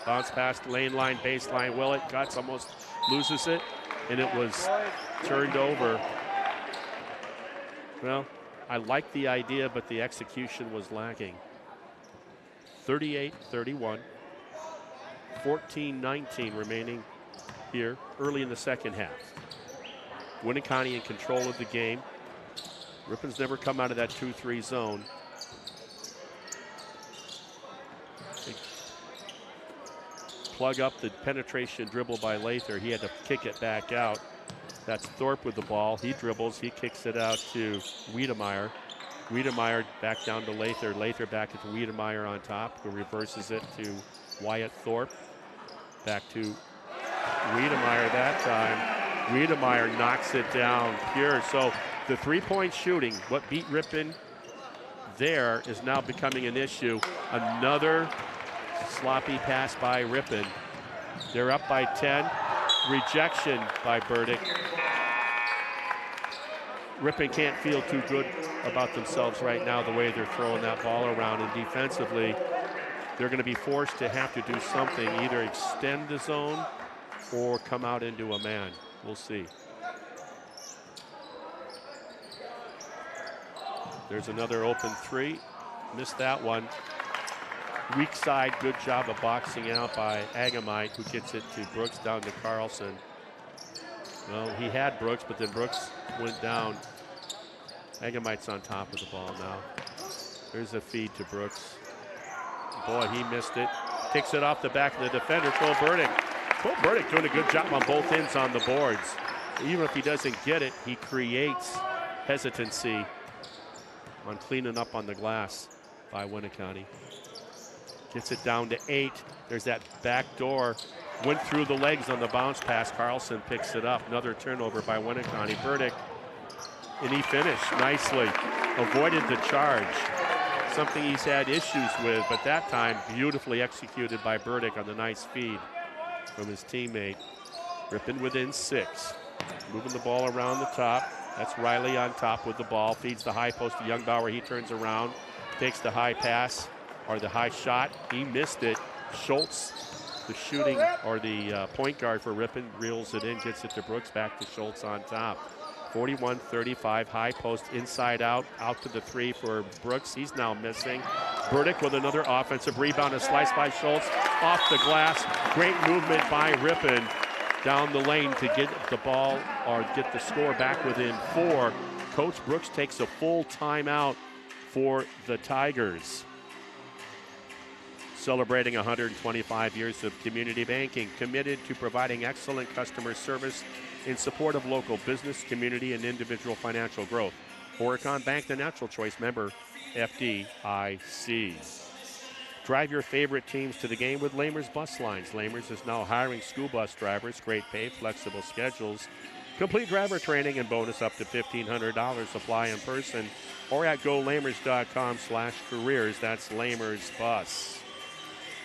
Bounce past lane line, baseline. Willett Guts almost loses it, and it was turned over. Well, I like the idea, but the execution was lacking. 38-31. 14-19 remaining here early in the second half. Winneconne in control of the game. Ripon's never come out of that 2-3 zone. They plug up the penetration dribble by Lather. He had to kick it back out. That's Thorpe with the ball. He dribbles. He kicks it out to Wiedemeyer. Wiedemeyer back down to Lather. Lather back to Wiedemeyer on top, who reverses it to Wyatt Thorpe. Back to Wiedemeyer that time. Wiedemeyer knocks it down pure. So the three-point shooting, what beat Ripon there, is now becoming an issue. Another sloppy pass by Ripon. They're up by 10. Rejection by Burdick. Ripon can't feel too good about themselves right now, the way they're throwing that ball around, and defensively, they're going to be forced to have to do something, either extend the zone or come out into a man. We'll see. There's another open three. Missed that one. Weak side, good job of boxing out by Agamite, who gets it to Brooks down to Carlson. Well, he had Brooks, but then Brooks went down. Agamite's on top of the ball now. There's a feed to Brooks. Boy, he missed it. Takes it off the back of the defender, Cole Burdick. Cole Burdick doing a good job on both ends on the boards. Even if he doesn't get it, he creates hesitancy on cleaning up on the glass by Winneconne. Gets it down to 8. There's that back door. Went through the legs on the bounce pass. Carlson picks it up. Another turnover by Winneconne. Burdick, and he finished nicely. Avoided the charge. Something he's had issues with, but that time beautifully executed by Burdick on the nice feed from his teammate. Ripon within 6. Moving the ball around the top. That's Riley on top with the ball. Feeds the high post to Youngbauer. He turns around. Takes the high pass or the high shot. He missed it. Schultz, the shooting or the point guard for Ripon, reels it in, gets it to Brooks, back to Schultz on top. 41-35, high post, inside out to the 3 for Brooks. He's now missing. Burdick with another offensive rebound, a slice by Schultz, off the glass. Great movement by Ripon down the lane to get the ball or get the score back within 4. Coach Brooks takes a full timeout for the Tigers. Celebrating 125 years of community banking, committed to providing excellent customer service in support of local business, community, and individual financial growth. Winneconne Bank, the natural choice, member FDIC. Drive your favorite teams to the game with Lamers Bus Lines. Lamers is now hiring school bus drivers, great pay, flexible schedules, complete driver training, and bonus up to $1,500. Apply in person or at golamers.com/careers. That's Lamers Bus.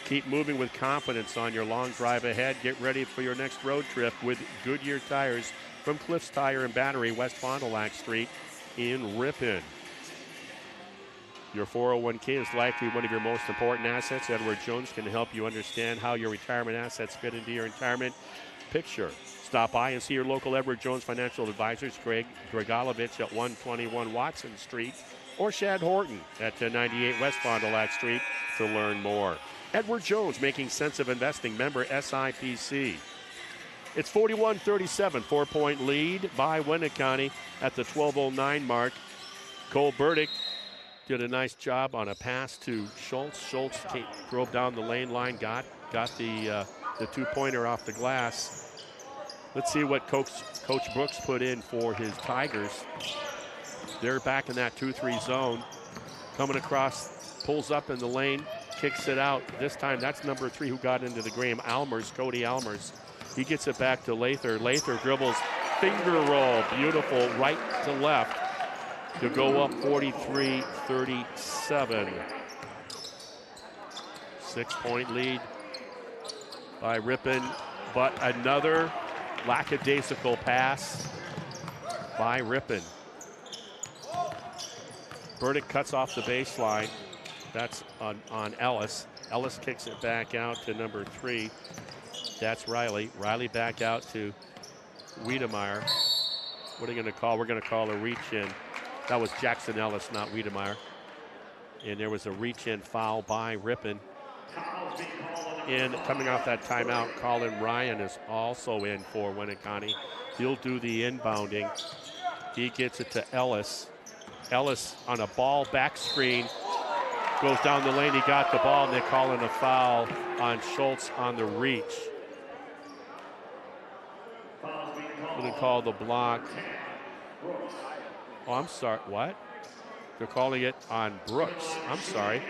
Keep moving with confidence on your long drive ahead. Get ready for your next road trip with Goodyear tires from Cliffs Tire and Battery, West Fond du Lac Street in Ripon. Your 401k is likely one of your most important assets. Edward Jones can help you understand how your retirement assets fit into your retirement picture. Stop by and see your local Edward Jones financial advisors, Greg Gregolovich at 121 Watson Street, or Shad Horton at 1098 West Fond du Lac Street to learn more. Edward Jones, making sense of investing, member SIPC. It's 41-37, 4-point lead by Winneconne at the 12:09 mark. Cole Burdick did a nice job on a pass to Schultz. Schultz drove down the lane line, got the 2-pointer off the glass. Let's see what Coach Brooks put in for his Tigers. They're back in that 2-3 zone. Coming across, pulls up in the lane, kicks it out. This time, that's number 3 who got into the game, Cody Almers. He gets it back to Lather. Lather dribbles, finger roll, beautiful, right to left to go up 43-37. 6-point lead by Ripon, but another lackadaisical pass by Ripon. Burdick cuts off the baseline. That's on Ellis. Ellis kicks it back out to number 3. That's Riley. Riley back out to Wiedemeyer. What are you going to call? We're going to call a reach-in. That was Jackson Ellis, not Wiedemeyer. And there was a reach-in foul by Ripon. And coming off that timeout, Colin Ryan is also in for Winneconne. He'll do the inbounding. He gets it to Ellis. Ellis on a ball back screen. Goes down the lane, he got the ball, and they're calling a foul on Schultz on the reach. Going to call the block. Oh, I'm sorry, what? They're calling it on Brooks. I'm sorry.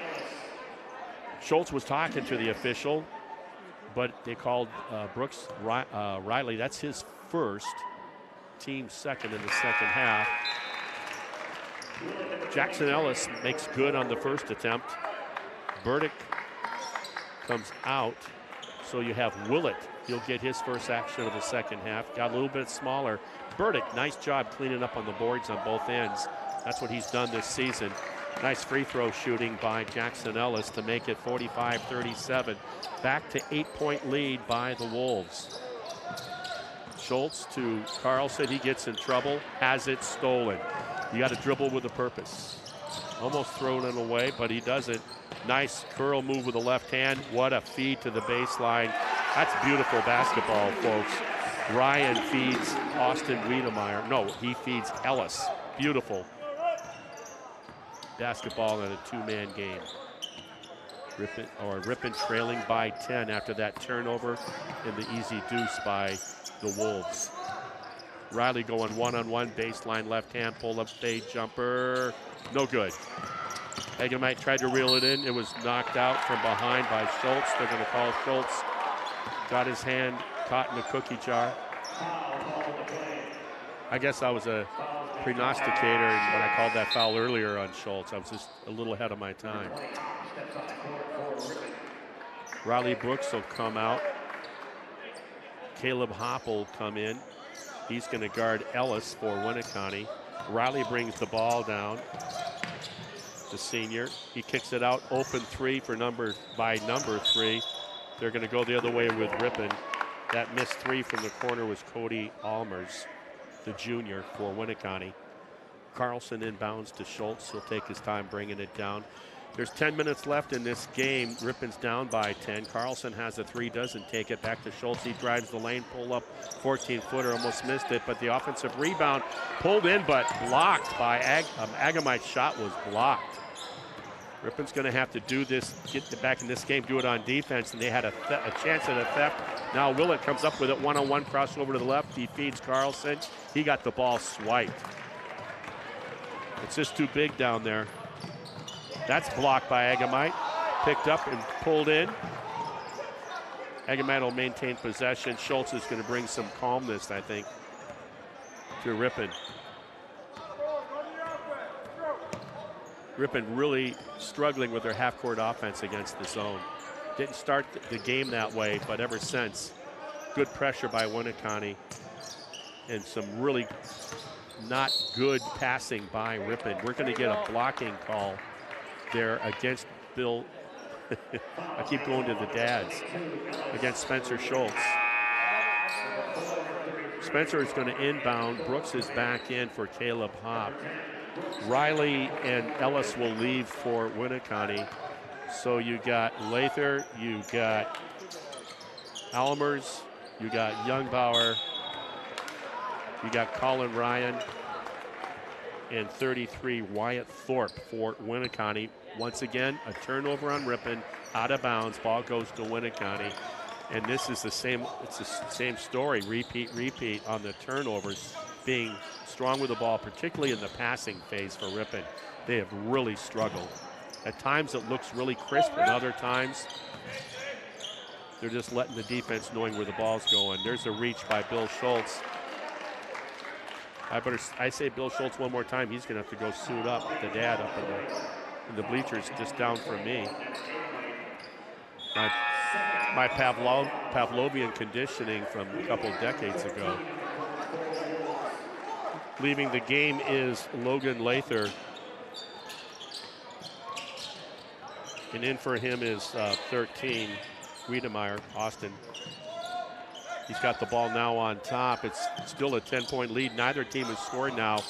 Schultz was talking to the official, but they called Brooks Riley. That's his first, team second in the second half. Jackson Ellis makes good on the first attempt. Burdick comes out, so you have Willett. He'll get his first action of the second half. Got a little bit smaller. Burdick, nice job cleaning up on the boards on both ends. That's what he's done this season. Nice free throw shooting by Jackson Ellis to make it 45-37. Back to 8-point lead by the Wolves. Schultz to Carlson. He gets in trouble, has it stolen. You got to dribble with a purpose. Almost thrown it away, but he doesn't. Nice curl move with the left hand. What a feed to the baseline. That's beautiful basketball, folks. Ryan feeds Austin Wiedemeyer. No, he feeds Ellis. Beautiful basketball in a 2-man game. Ripon trailing by 10 after that turnover and the easy deuce by the Wolves. Riley going one-on-one, baseline left hand, pull-up fade jumper, no good. Egamite tried to reel it in. It was knocked out from behind by Schultz. They're going to call Schultz. Got his hand caught in the cookie jar. I guess I was a prognosticator when I called that foul earlier on Schultz. I was just a little ahead of my time. Riley Brooks will come out. Caleb Hopp will come in. He's going to guard Ellis for Winneconne. Riley brings the ball down. The senior. He kicks it out. Open three for number 3. They're going to go the other way with Ripon. That missed three from the corner was Cody Almers, the junior for Winneconne. Carlson inbounds to Schultz. He'll take his time bringing it down. There's 10 minutes left in this game. Ripon's down by 10. Carlson has a three, doesn't take it. Back to Schultz. He drives the lane, pull up 14-footer, almost missed it, but the offensive rebound pulled in but blocked by Agamite's shot was blocked. Ripon's going to have to do this, get back in this game, do it on defense, and they had a chance at a theft. Now Willett comes up with it, one-on-one, cross over to the left. He feeds Carlson. He got the ball swiped. It's just too big down there. That's blocked by Agamite. Picked up and pulled in. Agamite will maintain possession. Schultz is going to bring some calmness, I think, to Ripon. Ripon really struggling with their half-court offense against the zone. Didn't start the game that way, but ever since, good pressure by Winneconne and some really not good passing by Ripon. We're going to get a blocking call there against Bill. I keep going to the dads. Against Spencer Schultz. Spencer is going to inbound. Brooks is back in for Caleb Hopp. Riley and Ellis will leave for Winneconne. So you got Lather, you got Almers, you got Youngbauer, you got Colin Ryan, and 33 Wyatt Thorpe for Winneconne. Once again, a turnover on Ripon, out of bounds, ball goes to Winneconne. And this is the same, it's the same story, repeat on the turnovers, being strong with the ball, particularly in the passing phase for Ripon. They have really struggled. At times it looks really crisp, and other times they're just letting the defense knowing where the ball's going. There's a reach by Bill Schultz. I say Bill Schultz one more time, he's gonna have to go suit up, the dad up in the bleachers just down from me. My Pavlovian conditioning from a couple of decades ago. Leaving the game is Logan Lather. And in for him is 13, Wiedemeyer, Austin. He's got the ball now on top. It's still a 10-point lead. Neither team has scored now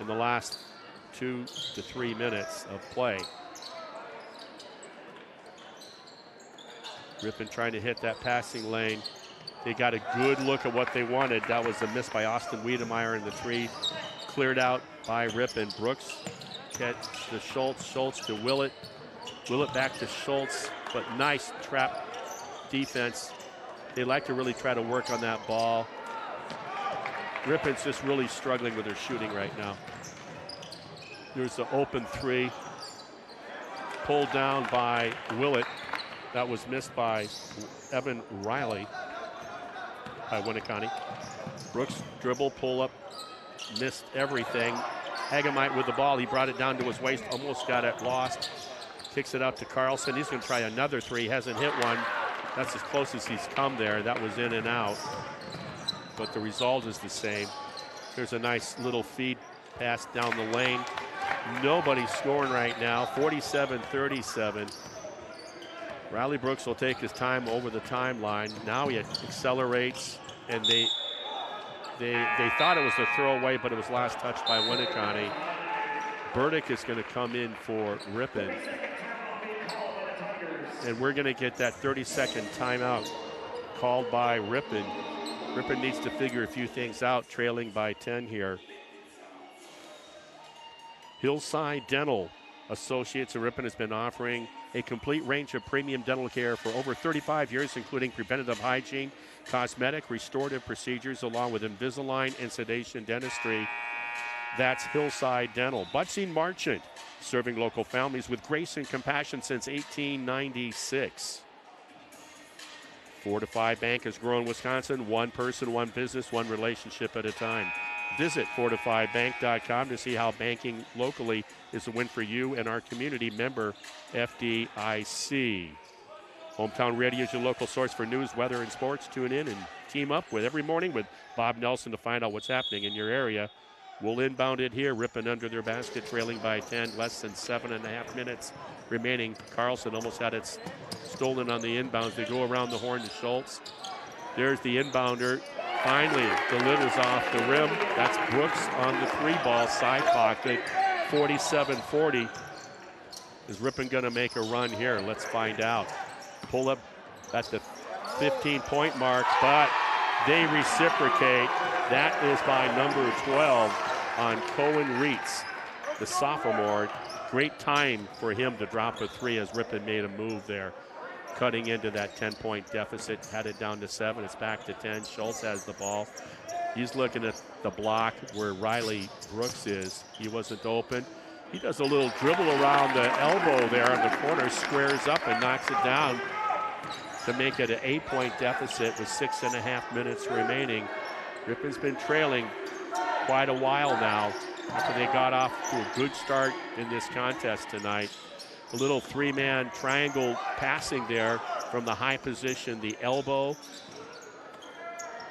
in the last 2 to 3 minutes of play. Ripon trying to hit that passing lane. They got a good look at what they wanted. That was a miss by Austin Wiedemeyer, and the three cleared out by Ripon. Brooks gets to Schultz, Schultz to Willett. Willett back to Schultz, but nice trap defense. They like to really try to work on that ball. Ripon's just really struggling with their shooting right now. There's the open three. Pulled down by Willett. That was missed by Evan Riley by Winneconne. Brooks dribble, pull up, missed everything. Agamite with the ball. He brought it down to his waist, almost got it lost. Kicks it out to Carlson. He's going to try another three. Hasn't hit one. That's as close as he's come there. That was in and out. But the result is the same. There's a nice little feed pass down the lane. Nobody's scoring right now. 47-37. Riley Brooks will take his time over the timeline. Now he accelerates, and they thought it was a throwaway, but it was last touched by Winneconne. Burdick is going to come in for Ripon. And we're going to get that 30-second timeout called by Ripon. Ripon needs to figure a few things out, trailing by 10 here. Hillside Dental Associates of Ripon has been offering a complete range of premium dental care for over 35 years, including preventative hygiene, cosmetic, restorative procedures, along with Invisalign and sedation dentistry. That's Hillside Dental. Budsing Marchant, serving local families with grace and compassion since 1896. Fortify Bank has grown Wisconsin, one person, one business, one relationship at a time. Visit fortifybank.com to see how banking locally is a win for you and our community. Member FDIC. Hometown Radio is your local source for news, weather, and sports. Tune in and team up with every morning with Bob Nelson to find out what's happening in your area. We'll inbound it here. Ripon under their basket, trailing by 10, less than 7.5 minutes remaining. Carlson almost had it stolen on the inbounds. They go around the horn to Schultz. There's the inbounder. Finally, the lid is off the rim. That's Brooks on the 3-ball side pocket. 47-40. Is Ripon going to make a run here? Let's find out. Pull up at the 15-point mark, but they reciprocate. That is by number 12 on Cohen Reitz, the sophomore. Great time for him to drop a 3 as Ripon made a move there. Cutting into that 10-point deficit, had it down to 7. It's back to 10. Schultz has the ball. He's looking at the block where Riley Brooks is. He wasn't open. He does a little dribble around the elbow there in the corner, squares up and knocks it down to make it an 8-point deficit with 6.5 minutes remaining. Ripon's been trailing quite a while now after they got off to a good start in this contest tonight. A little 3-man triangle passing there from the high position, the elbow.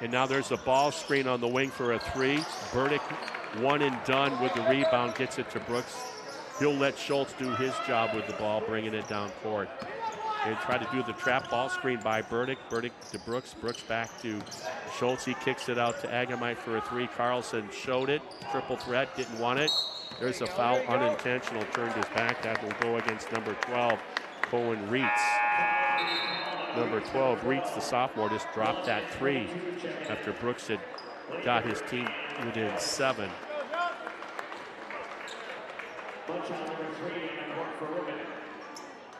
And now there's a ball screen on the wing for a 3. Burdick, one and done with the rebound, gets it to Brooks. He'll let Schultz do his job with the ball, bringing it down court. They try to do the trap ball screen by Burdick. Burdick to Brooks. Brooks back to Schultz. He kicks it out to Agamite for a 3. Carlson showed it. Triple threat, didn't want it. There's a foul, unintentional, turned his back. That will go against number 12, Cohen Reitz. Number 12, Reitz, the sophomore, just dropped that 3 after Brooks had got his team within 7.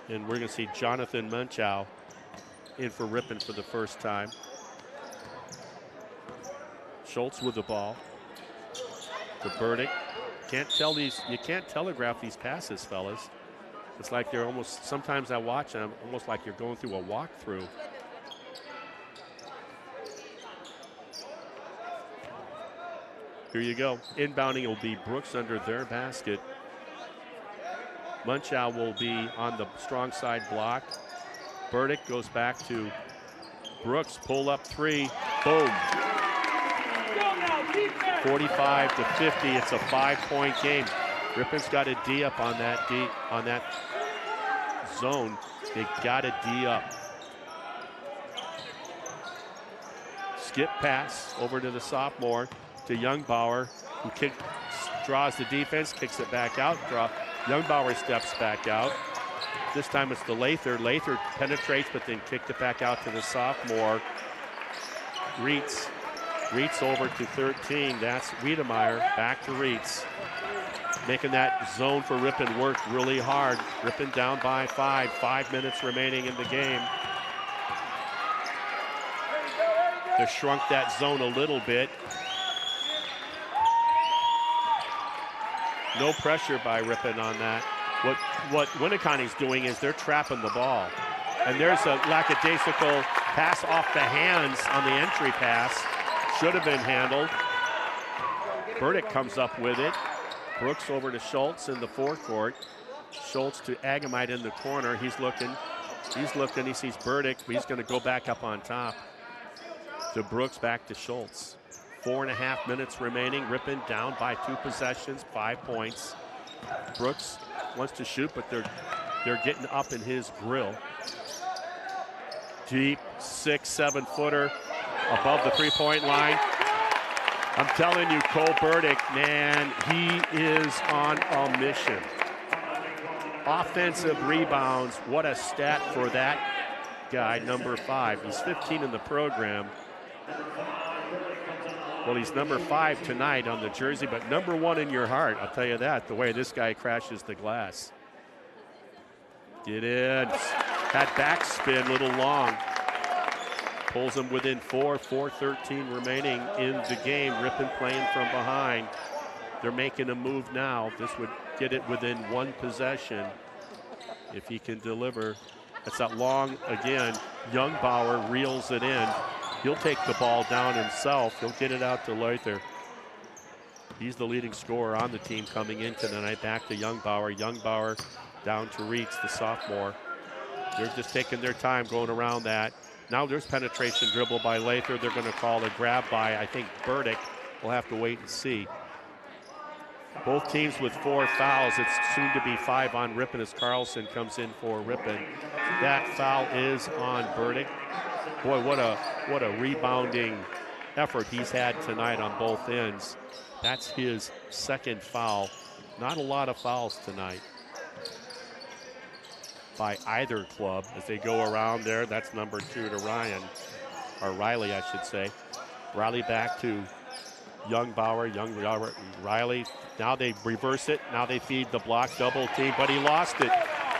And we're going to see Jonathan Munchow in for Ripon for the first time. Schultz with the ball to Burdick. You can't telegraph these passes, fellas. It's like they're almost, sometimes I watch them, almost like you're going through a walkthrough. Here you go. Inbounding will be Brooks under their basket. Munchow will be on the strong side block. Burdick goes back to Brooks, pull up 3, boom. 45 to 50, it's a 5-point game. Ripon's got a D up on that zone. They got a D up. Skip pass over to the sophomore, to Youngbauer, who draws the defense, kicks it back out. Youngbauer steps back out. This time it's to Lather. Lather penetrates, but then kicked it back out to the sophomore. Reitz over to 13. That's Wiedemeyer. Back to Reitz. Making that zone for Ripon work really hard. Ripon down by 5. 5 minutes remaining in the game. They shrunk that zone a little bit. No pressure by Ripon on that. What Winneconne is doing is they're trapping the ball. And there's a lackadaisical pass off the hands on the entry pass. Should have been handled. Burdick comes up with it. Brooks over to Schultz in the forecourt. Schultz to Agamite in the corner. He's looking. He sees Burdick. He's going to go back up on top. To Brooks, back to Schultz. 4.5 minutes remaining. Ripon down by 2 possessions, 5 points. Brooks wants to shoot, but they're getting up in his grill. Deep 6-7 footer above the 3-point line. I'm telling you, Cole Burdick, man, he is on a mission. Offensive rebounds, what a stat for that guy, number 5. He's 15 in the program. Well, he's number 5 tonight on the jersey, but number 1 in your heart, I'll tell you that, the way this guy crashes the glass. Get in. That backspin, a little long. Pulls him within 4, 4:13 remaining in the game. Ripon playing from behind. They're making a move now. This would get it within one possession if he can deliver. That's that long, again, Youngbauer reels it in. He'll take the ball down himself. He'll get it out to Leuther. He's the leading scorer on the team coming into tonight. Back to Youngbauer. Youngbauer down to Reitz, the sophomore. They're just taking their time going around that. Now there's penetration dribble by Leuther. They're going to call a grab by, I think, Burdick. We'll have to wait and see. Both teams with 4 fouls. It's soon to be 5 on Ripon as Carlson comes in for Ripon. That foul is on Burdick. Boy, what a rebounding effort he's had tonight on both ends. That's his second foul. Not a lot of fouls tonight by either club as they go around there. That's number 2 to Ryan, or Riley, I should say. Riley back to Youngbauer, Riley. Now they reverse it. Now they feed the block, double team, but he lost it.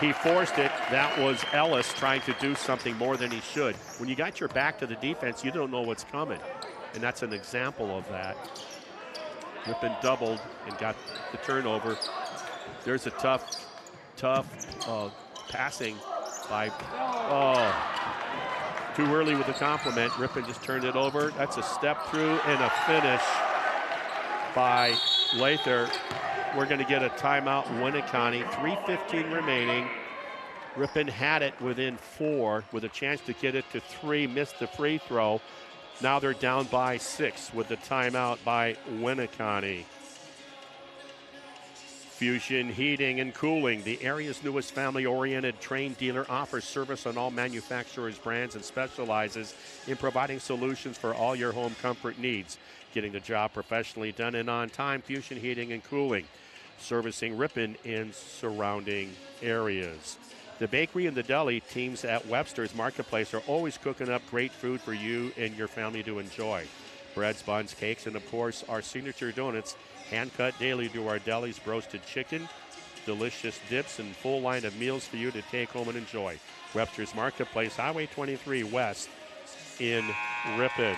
He forced it. That was Ellis trying to do something more than he should. When you got your back to the defense, you don't know what's coming. And that's an example of that. Ripon doubled and got the turnover. There's a tough passing by, too early with the compliment. Ripon just turned it over. That's a step through and a finish by Leuther. We're going to get a timeout in Winneconne. 3:15 remaining. Ripon had it within 4 with a chance to get it to 3, missed the free throw. Now they're down by 6 with the timeout by Winneconne. Fusion Heating and Cooling, the area's newest family-oriented Trane dealer, offers service on all manufacturers' brands and specializes in providing solutions for all your home comfort needs. Getting the job professionally done and on time, Fusion Heating and Cooling, servicing Ripon and surrounding areas. The bakery and the deli teams at Webster's Marketplace are always cooking up great food for you and your family to enjoy. Breads, buns, cakes, and of course our signature donuts, hand-cut daily to our delis, roasted chicken, delicious dips, and full line of meals for you to take home and enjoy. Webster's Marketplace, Highway 23 West in Ripon.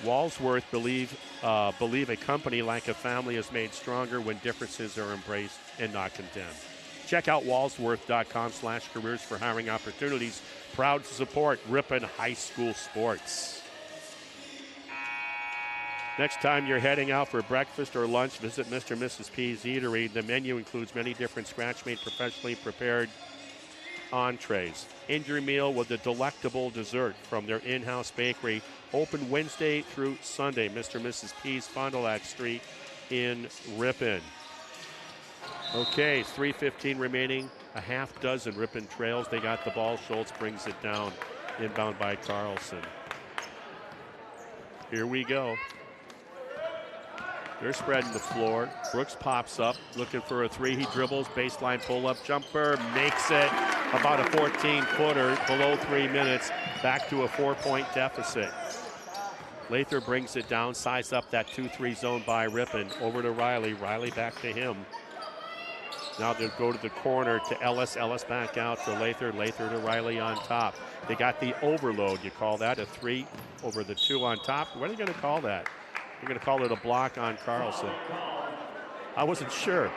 Walsworth believe a company like a family is made stronger when differences are embraced and not condemned. Check out walsworth.com/careers for hiring opportunities. Proud to support Ripon High School sports. Next time you're heading out for breakfast or lunch, visit Mr. and Mrs. P's Eatery. The menu includes many different scratch-made, professionally prepared entrees. Enjoy a meal with a delectable dessert from their in-house bakery. Open Wednesday through Sunday. Mr. and Mrs. P's, Fond du Lac Street in Ripon. Okay, 3:15 remaining. A half dozen Ripon trails. They got the ball. Schultz brings it down. Inbound by Carlson. Here we go. They're spreading the floor. Brooks pops up, looking for a 3. He dribbles, baseline pull-up jumper, makes it. About a 14-footer, below 3 minutes. Back to a 4-point deficit. Leuther brings it down, size up that 2-3 zone by Ripon. Over to Riley. Riley back to him. Now they'll go to the corner to Ellis. Ellis back out to Leuther. Leuther to Riley on top. They got the overload. You call that a 3 over the 2 on top? What are they going to call that? They're going to call it a block on Carlson. I wasn't sure.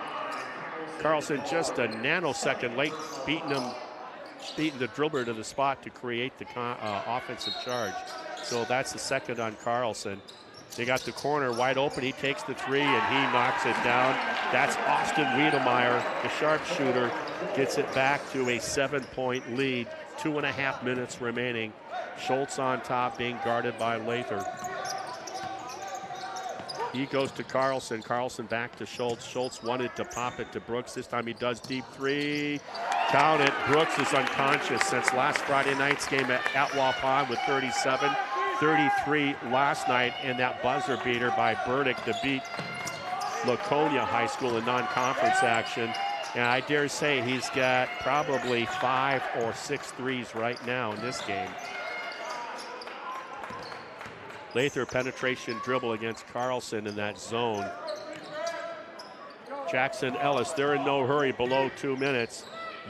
Carlson just a nanosecond late, beating the dribbler to the spot to create the offensive charge. So that's the second on Carlson. They got the corner wide open. He takes the 3 and he knocks it down. That's Austin Wiedemeyer, the sharpshooter, gets it back to a 7-point lead. 2.5 minutes remaining. Schultz on top, being guarded by Leuther. He goes to Carlson. Carlson back to Schultz. Schultz wanted to pop it to Brooks. This time he does deep 3. Count it. Brooks is unconscious since last Friday night's game at Waupun with 37. 33 last night, and that buzzer beater by Burdick to beat Laconia High School in non-conference action. And I dare say he's got probably 5 or 6 threes right now in this game. Leuther penetration dribble against Carlson in that zone. Jackson Ellis, they're in no hurry, below 2 minutes.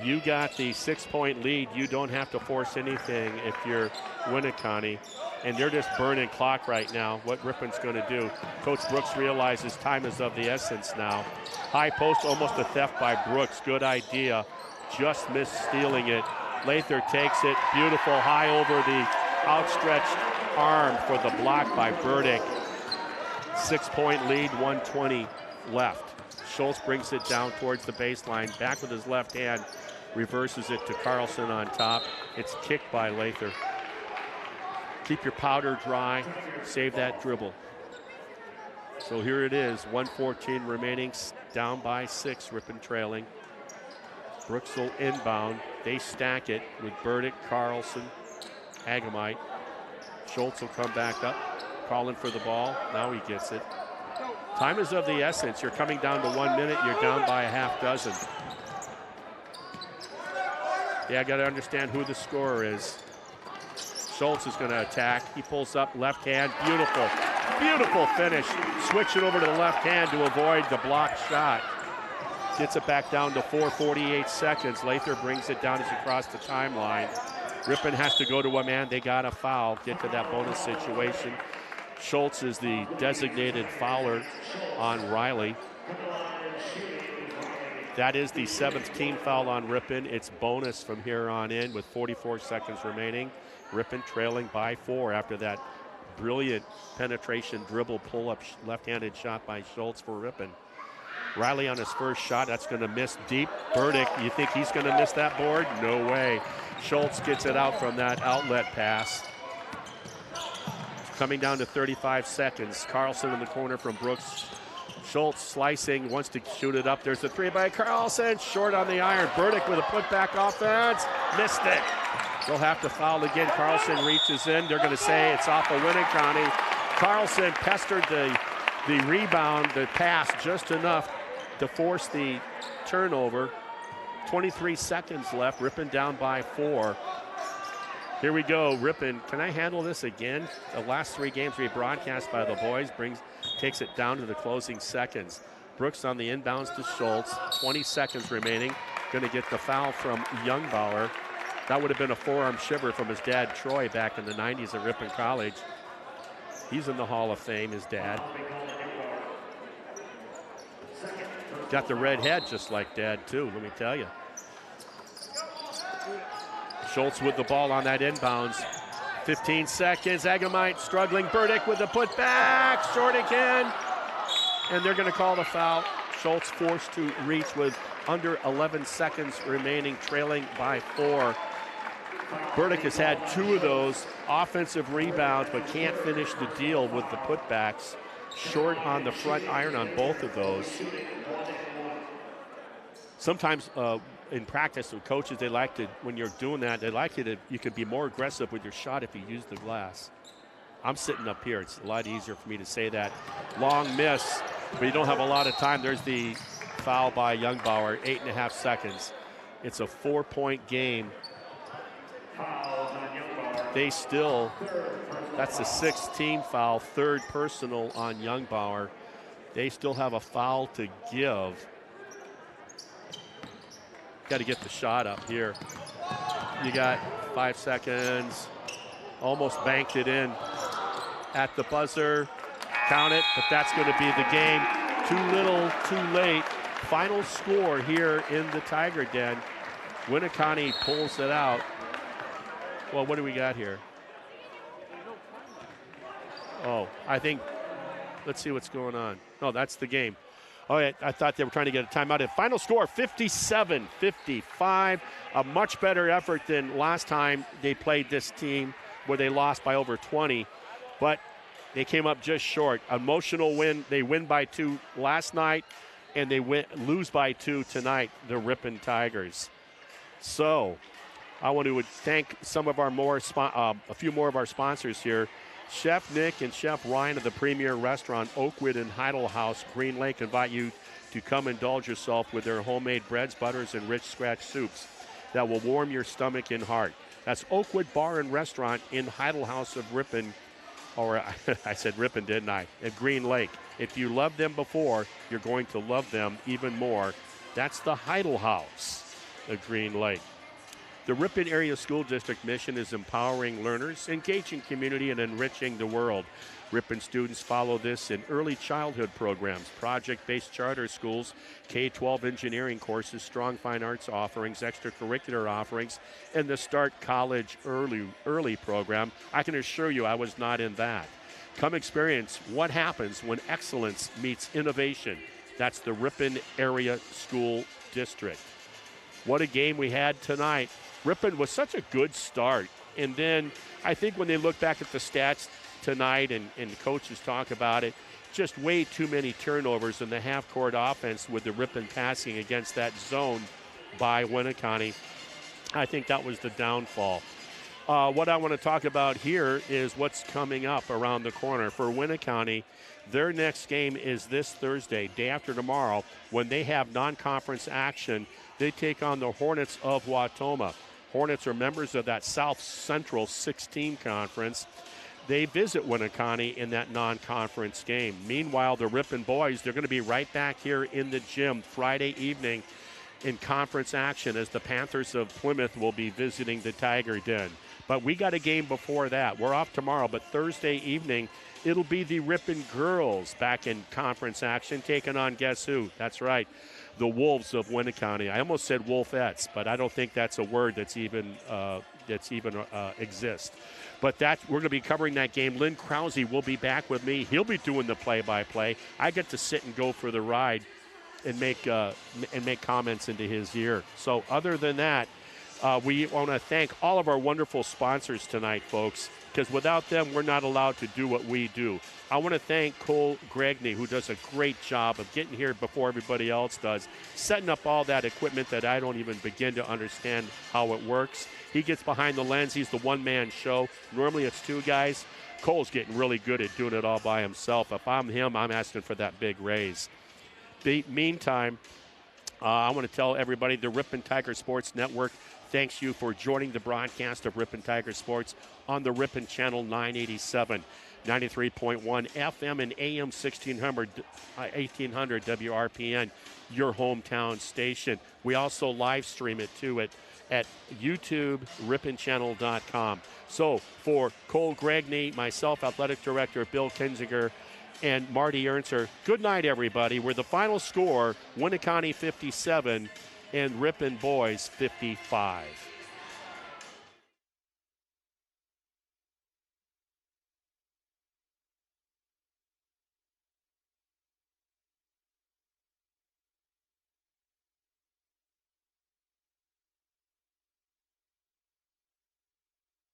You got the 6-point lead. You don't have to force anything if you're Winneconne. And they're just burning clock right now, what Ripon's going to do. Coach Brooks realizes time is of the essence now. High post, almost a theft by Brooks. Good idea. Just missed stealing it. Lather takes it. Beautiful high over the outstretched arm for the block by Burdick. 6-point lead, 1:20 left. Schultz brings it down towards the baseline. Back with his left hand. Reverses it to Carlson on top. It's kicked by Lather. Keep your powder dry. Save that dribble. So here it is, 1:14 remaining, down by 6, Ripon trailing. Brooks will inbound. They stack it with Burdick, Carlson, Agamite. Schultz will come back up, calling for the ball. Now he gets it. Time is of the essence. You're coming down to 1 minute. You're down by a half dozen. Yeah, I got to understand who the scorer is. Schultz is going to attack. He pulls up, left hand. Beautiful, beautiful finish. Switch it over to the left hand to avoid the blocked shot. Gets it back down to 4:48 seconds. Lather brings it down as he crossed the timeline. Ripon has to go to a man. They got a foul. Get to that bonus situation. Schultz is the designated fouler on Riley. That is the 7th team foul on Ripon. It's bonus from here on in with 44 seconds remaining. Ripon trailing by 4 after that brilliant penetration dribble pull-up left-handed shot by Schultz for Ripon. Riley on his first shot, that's going to miss deep. Burdick, you think he's going to miss that board? No way. Schultz gets it out from that outlet pass. Coming down to 35 seconds. Carlson in the corner from Brooks. Schultz slicing, wants to shoot it up. There's the 3 by Carlson, short on the iron. Burdick with a putback offense, missed it. They'll have to foul again. Carlson reaches in. They're going to say it's off of Winneconne. Carlson pestered the rebound, the pass just enough to force the turnover. 23 seconds left. Ripon down by 4. Here we go. Ripon, can I handle this again? The last 3 games rebroadcast by the boys takes it down to the closing seconds. Brooks on the inbounds to Schultz. 20 seconds remaining. Going to get the foul from Youngbauer. That would have been a forearm shiver from his dad, Troy, back in the 90s at Ripon College. He's in the Hall of Fame, his dad. Got the red head just like Dad, too, let me tell you. Schultz with the ball on that inbounds. 15 seconds, Agamite struggling. Burdick with the putback, short again. And they're going to call the foul. Schultz forced to reach with under 11 seconds remaining, trailing by 4. Burdick has had 2 of those offensive rebounds, but can't finish the deal with the putbacks. Short on the front iron on both of those. Sometimes in practice with coaches, they like to, when you're doing that, they like you could be more aggressive with your shot if you use the glass. I'm sitting up here. It's a lot easier for me to say that. Long miss, but you don't have a lot of time. There's the foul by Youngbauer, 8.5 seconds. It's a 4-point game. They still, that's the 6th team foul, 3rd personal on Youngbauer. They still have a foul to give. Got to get the shot up here. You got 5 seconds. Almost banked it in at the buzzer. Count it, but that's going to be the game. Too little, too late. Final score here in the Tiger Den. Winneconne pulls it out. Well, what do we got here? Oh, I think, let's see what's going on. No, that's the game. Oh, yeah, I thought they were trying to get a timeout. Final score, 57-55. A much better effort than last time they played this team where they lost by over 20. But they came up just short. Emotional win. They win by 2 last night, and they lose by 2 tonight, the Ripon Tigers. So I want to thank some of our a few more of our sponsors here. Chef Nick and Chef Ryan of the Premier Restaurant, Oakwood and Heidel House, Green Lake, invite you to come indulge yourself with their homemade breads, butters, and rich scratch soups that will warm your stomach and heart. That's Oakwood Bar and Restaurant in Heidel House of Ripon, or I said Ripon, didn't I? At Green Lake. If you loved them before, you're going to love them even more. That's the Heidel House. a green light. The Ripon Area School District mission is empowering learners, engaging community, and enriching the world. Ripon students follow this in early childhood programs, project-based charter schools, K-12 engineering courses, strong fine arts offerings, extracurricular offerings, and the Start College Early program. I can assure you I was not in that. Come experience what happens when excellence meets innovation. That's the Ripon Area School District. What a game we had tonight. Ripon was such a good start. And then I think when they look back at the stats tonight and coaches talk about it, just way too many turnovers in the half-court offense with the Ripon passing against that zone by Winneconne. I think that was the downfall. What I want to talk about here is what's coming up around the corner. For Winneconne, their next game is this Thursday, day after tomorrow, when they have non-conference action. They take on the Hornets of Wautoma. Hornets are members of that South Central 16 conference. They visit Winneconne in that non-conference game. Meanwhile, the Ripon boys, they're going to be right back here in the gym Friday evening in conference action as the Panthers of Plymouth will be visiting the Tiger Den. But we got a game before that. We're off tomorrow, but Thursday evening, it'll be the Ripon girls back in conference action, taking on guess who? That's right, the Wolves of Winneconne. I almost said Wolfettes, but I don't think that's a word that's even exists. But we're going to be covering that game. Lynn Krause will be back with me. He'll be doing the play-by-play. I get to sit and go for the ride and make comments into his ear. So other than that, we want to thank all of our wonderful sponsors tonight, folks, because without them, we're not allowed to do what we do. I want to thank Cole Gregney, who does a great job of getting here before everybody else does, setting up all that equipment that I don't even begin to understand how it works. He gets behind the lens. He's the one-man show. Normally it's two guys. Cole's getting really good at doing it all by himself. If I'm him, I'm asking for that big raise. Meantime, I want to tell everybody the Ripon Tiger Sports Network thanks you for joining the broadcast of Ripon Tiger Sports on the Ripon Channel 987, 93.1 FM and AM 1800 WRPN, your hometown station. We also live stream it too at YouTube, RiponChannel.com. So for Cole Gregney, myself, Athletic Director Bill Kinzinger, and Marty Ernster, good night, everybody. We're the final score, Winneconne 57 and Ripon boys 55.